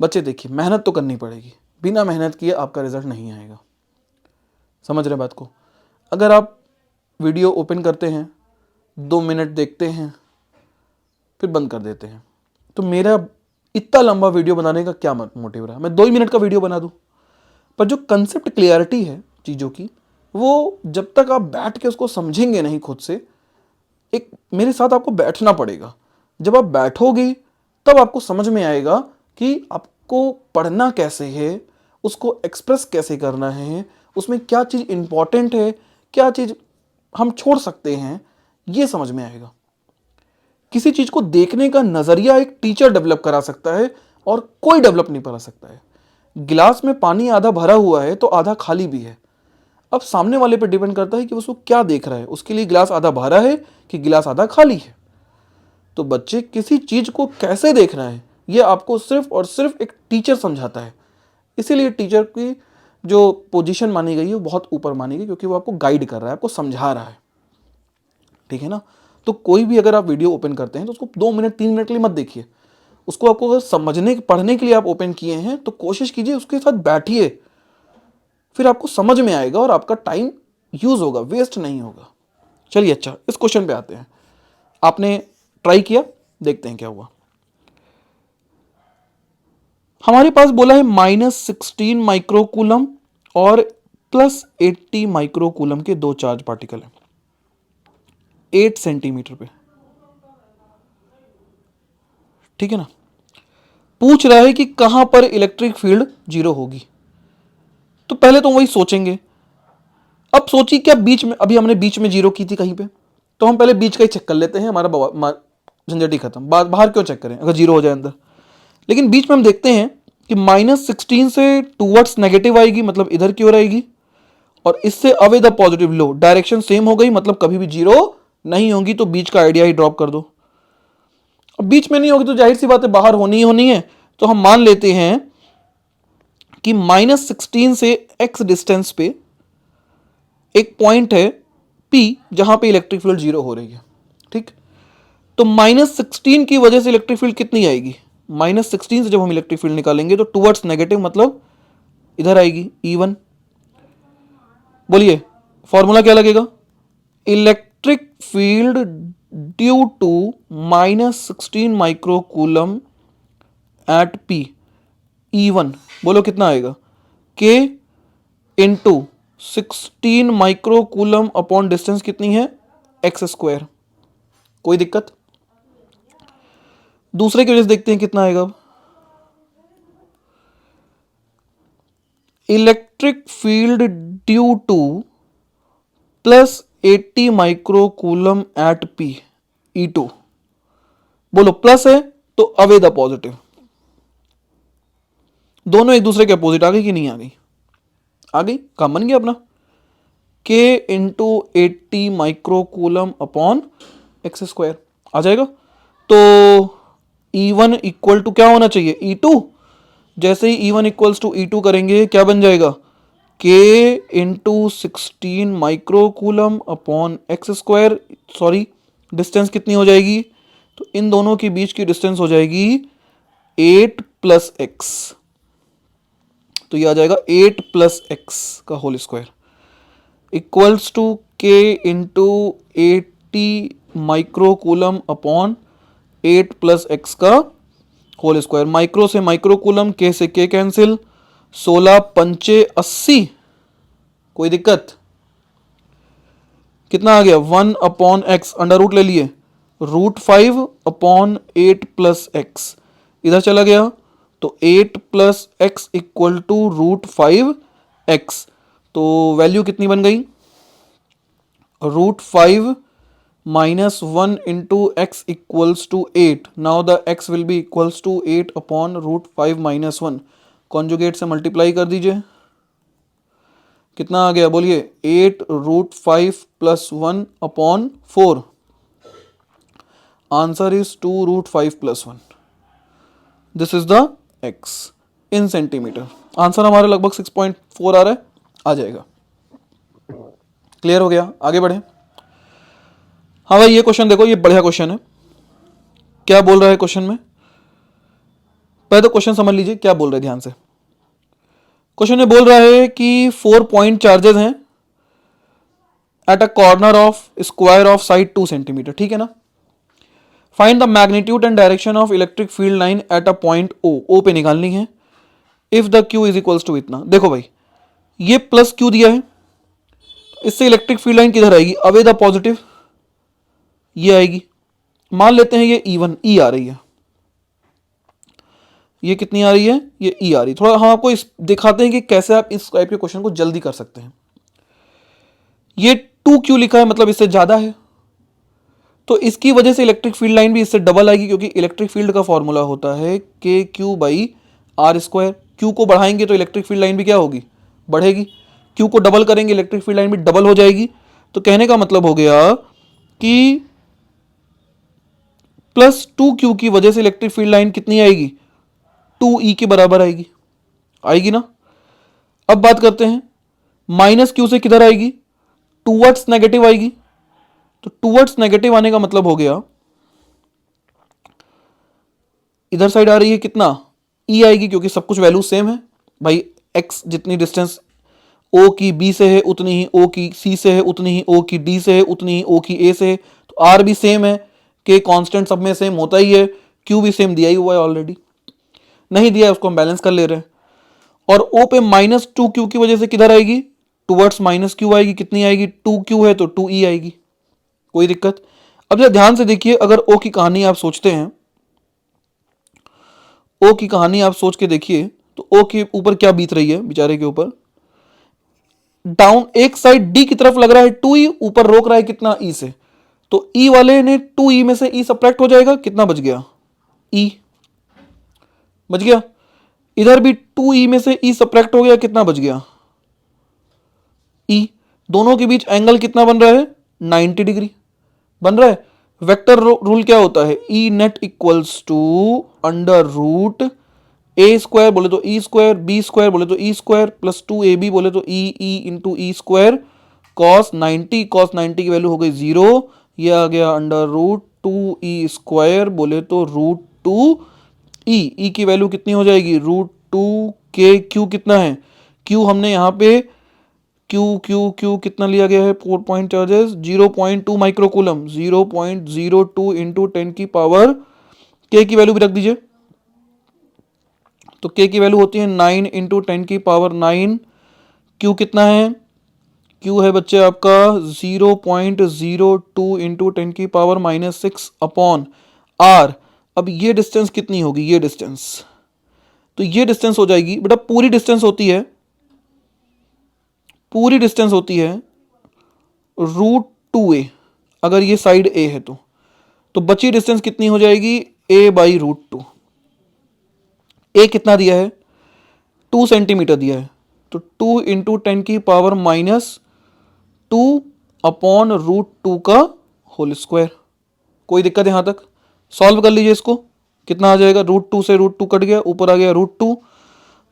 बच्चे देखिए, मेहनत तो करनी पड़ेगी, बिना मेहनत किए आपका रिजल्ट नहीं आएगा। समझ रहे बात को। अगर आप वीडियो ओपन करते हैं, 2 मिनट देखते हैं, फिर बंद कर देते हैं, तो मेरा इतना लंबा वीडियो बनाने का क्या मोटिव रहा। मैं 2 ही मिनट का वीडियो बना दूं, पर जो कंसेप्ट क्लियरिटी है चीज़ों की, वो जब तक आप बैठ के उसको समझेंगे नहीं खुद से, एक मेरे साथ आपको बैठना पड़ेगा। जब आप बैठोगे तब आपको समझ में आएगा कि आपको पढ़ना कैसे है, उसको एक्सप्रेस कैसे करना है, उसमें क्या चीज़ इंपॉर्टेंट है, क्या चीज़ हम छोड़ सकते हैं, ये समझ में आएगा। किसी चीज़ को देखने का नज़रिया एक टीचर डेवलप करा सकता है और कोई डेवलप नहीं करा सकता है। गिलास में पानी आधा भरा हुआ है तो आधा खाली भी है। अब सामने वाले पे डिपेंड करता है कि उसको क्या देख रहा है, उसके लिए गिलास आधा भरा है कि गिलास आधा खाली है। तो बच्चे किसी चीज़ को कैसे देखना है ये आपको सिर्फ और सिर्फ एक टीचर समझाता है। इसीलिए टीचर की जो पोजीशन मानी गई है वो बहुत ऊपर मानी गई, क्योंकि वो आपको गाइड कर रहा है, आपको समझा रहा है, ठीक है ना। तो कोई भी अगर आप वीडियो ओपन करते हैं तो उसको 2 मिनट 3 मिनट के लिए मत देखिए। उसको आपको अगर समझने पढ़ने के लिए आप ओपन किए हैं तो कोशिश कीजिए उसके साथ बैठिए, फिर आपको समझ में आएगा और आपका टाइम यूज होगा, वेस्ट नहीं होगा। चलिए अच्छा, इस क्वेश्चन पे आते हैं। आपने ट्राई किया, देखते हैं क्या हुआ। हमारे पास बोला है -16 माइक्रोकूलम और +80 माइक्रोकूलम के 2 चार्ज पार्टिकल हैं 8 सेंटीमीटर पे, ठीक है ना। पूछ रहा है कि कहां पर इलेक्ट्रिक फील्ड 0 होगी। तो पहले तो वही सोचेंगे। अब सोचिए क्या बीच में, अभी हमने बीच में 0 की थी कहीं पे, तो हम पहले बीच का ही चेक कर लेते हैं, हमारा झंझट ही खत्म। बाहर क्यों चेक करें अगर 0 हो जाए अंदर। लेकिन बीच में हम देखते हैं कि -16 से टूवर्ड्स नेगेटिव आएगी, मतलब इधर की ओर आएगी, और इससे away the positive low, direction same हो गई, मतलब कभी भी जीरो नहीं होगी, तो बीच का आइडिया ही ड्रॉप कर दो। अब बीच में नहीं होगी तो जाहिर सी बात है बाहर होनी ही होनी है। तो हम मान लेते हैं कि -16 से x डिस्टेंस पे एक पॉइंट है P जहां पे इलेक्ट्रिक फील्ड जीरो हो रही है, ठीक। तो -16 की वजह से इलेक्ट्रिक फील्ड कितनी आएगी, -16 से जब हम इलेक्ट्रिक फील्ड निकालेंगे तो टुवर्ड्स नेगेटिव, मतलब इधर आएगी E1। बोलिए फॉर्मूला क्या लगेगा, electric field due to -16 micro coulomb at P E1, बोलो कितना आएगा, K into 16 micro coulomb upon distance कितनी है, x²। कोई दिक्कत। दूसरे की वजह से देखते हैं कितना आएगा। Electric field due to +80 micro coulomb at P E2, बोलो प्लस है तो अवे द पॉजिटिव। दोनों एक दूसरे के अपोजिट आ गई कि नहीं आ गई, आ गई, काम बन गया अपना, K into 80 micro coulomb upon x² आ जाएगा। तो E1 इक्वल टू क्या होना चाहिए, E2। जैसे ही E1 इक्वल्स टू E2 करेंगे क्या बन जाएगा, K into 16 micro coulomb upon x², sorry distance कितनी हो जाएगी, तो इन दोनों के बीच की डिस्टेंस हो जाएगी 8 + x, तो ये आ जाएगा 8 + x का whole square equals to K into 80 micro coulomb upon 8 + x का होल स्क्वायर। माइक्रो से माइक्रो कूलम, K से K कैंसिल, 16 पंचे 80, कोई दिक्कत। कितना आ गया, 1/x, अंडर रूट ले लिए, √5 अपॉन 8 + x, इधर चला गया तो 8 + x इक्वल टू √5x। तो वैल्यू कितनी बन गई, √5 minus 1 into x equals to 8. Now the x will be equals to 8 upon √5 minus 1. Conjugate से मल्टीप्लाई कर दीजिए, कितना आ गया बोलिए, 8 √5 + 1 upon 4। Answer is 2 √5 + 1। This is the x in centimetre. Answer हमारा लगभग 6.4 आ रहा है, आ जाएगा। क्लियर हो गया, आगे बढ़े। हाँ भाई ये क्वेश्चन देखो, ये बढ़िया क्वेश्चन है। क्या बोल रहा है क्वेश्चन में, पहले तो क्वेश्चन समझ लीजिए क्या बोल रहे हैं ध्यान से। क्वेश्चन में बोल रहा है कि 4 पॉइंट चार्जेस हैं at a corner of square of side 2 centimetre, ठीक है ना। Find the magnitude and direction of electric field line at a point O पे निकालनी है। If the Q is equals to इतना, देखो भाई ये प्लस Q दिया है, इससे इलेक्ट्रिक फील्ड लाइन किधर आएगी, अवे द पॉजिटिव, ये आएगी। मान लेते हैं ये E1 E आ रही है, ये कितनी आ रही है, ये E आ रही है। थोड़ा हम आपको इस दिखाते हैं कि कैसे आप इस टाइप के क्वेश्चन को जल्दी कर सकते हैं। ये 2Q लिखा है, मतलब इससे ज्यादा है, तो इसकी वजह से इलेक्ट्रिक फील्ड लाइन भी इससे डबल आएगी, क्योंकि इलेक्ट्रिक फील्ड का फॉर्मूला होता है KQ/R²। Q को बढ़ाएंगे तो इलेक्ट्रिक फील्ड लाइन भी क्या होगी, बढ़ेगी। Q को डबल करेंगे इलेक्ट्रिक फील्ड लाइन भी डबल हो जाएगी। तो कहने का मतलब हो गया कि +2Q की वजह से इलेक्ट्रिक फील्ड लाइन कितनी आएगी, 2E के बराबर आएगी, आएगी ना। अब बात करते हैं -Q से किधर आएगी, टूवर्ड्स नेगेटिव आएगी। तो टूवर्ड्स नेगेटिव आने का मतलब हो गया इधर साइड आ रही है कितना, E आएगी, क्योंकि सब कुछ वैल्यू सेम है भाई। x जितनी डिस्टेंस O की B से है उतनी ही O की C से है, उतनी ही O की D से है, उतनी ही O की A से है। तो R भी सेम है, K कांस्टेंट सब में सेम होता ही है, Q भी सेम दिया ही हुआ है ऑलरेडी, नहीं दिया है उसको हम बैलेंस कर ले रहे हैं। और O पे -2Q की वजह से किधर आएगी, टूवर्ड्स -Q आएगी, कितनी आएगी, 2Q है तो 2E आएगी, कोई दिक्कत। अब जरा ध्यान से देखिए, अगर O की कहानी आप सोचते हैं, O की कहानी आप सोच के देखिए तो O के ऊपर क्या बीत रही है बेचारे के ऊपर, डाउन एक साइड D की तरफ लग रहा है 2E, ऊपर रोक रहा है कितना, E से। तो E वाले ने 2E में से E सब्ट्रैक्ट हो जाएगा, कितना बच गया, E बच गया। इधर भी 2E में से E सब्ट्रैक्ट हो गया, कितना बच गया, E, दोनों के बीच एंगल कितना बन रहा है? 90 डिग्री बन रहा है। वेक्टर रूल क्या होता है? E net equals to under root A square बोले तो ई स्क्वायर, बी स्क्वायर बोले तो ई स्क्वायर, प्लस 2ab बोले तो E into E square cos 90। Cos 90 की वैल्यू हो गई 0। ये आ गया अंडर रूट 2e स्क्वायर बोले तो रूट 2e। ई की वैल्यू कितनी हो जाएगी? रूट 2 के। क्यू कितना है? क्यू हमने यहाँ पे क्यू कितना लिया गया है? 4 पॉइंट चार्जेस 0.2 माइक्रोकूलम, 0.02 इंटू 10 की पावर के की वैल्यू भी रख दीजिए। तो के की वैल्यू होती है 9 इंटू 10 की पावर 9। क्यू कितना है? क्यू है बच्चे आपका 0.02 इंटू 10 की पावर -6 अपॉन आर। अब ये डिस्टेंस कितनी होगी? ये डिस्टेंस, तो ये डिस्टेंस हो जाएगी बेटा, पूरी डिस्टेंस होती है, पूरी डिस्टेंस होती है रूट 2a, अगर ये साइड ए है तो बची डिस्टेंस कितनी हो जाएगी? a by root 2। ए कितना दिया है? 2 सेंटीमीटर दिया है, तो 2 इंटू 10 की पावर -2 अपॉन रूट 2 का होल स्क्वायर। कोई दिक्कत है? यहां तक सॉल्व कर लीजिए इसको। कितना आ जाएगा? रूट 2 से रूट 2 कट गया, ऊपर आ गया रूट 2,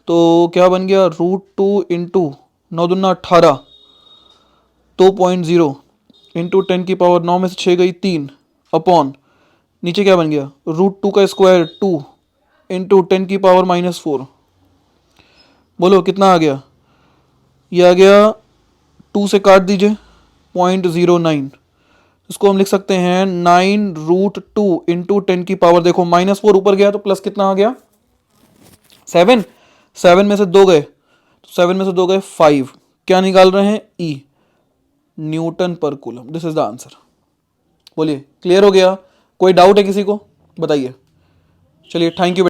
तो क्या बन गया? रूट 2 इंटू 9 दूना 18, 2.0 इंटू 10 की पावर 9 में से 6 गई 3 अपॉन नीचे क्या बन गया? रूट 2 का स्क्वायर 2 इंटू 10 की पावर -4। बोलो कितना आ गया? ये आ गया, 2 से काट दीजिए 0.09। इसको हम लिख सकते हैं 9 रूट 2 इंटू 10 की पावर, देखो -4 ऊपर गया तो प्लस कितना आ गया? 7। 7 में से 2 गए तो 7 में से 2 गए 5। क्या निकाल रहे हैं? ई, Newton per coulomb. This is the answer. बोलिए क्लियर हो गया? कोई डाउट है किसी को? बताइए। चलिए थैंक यू।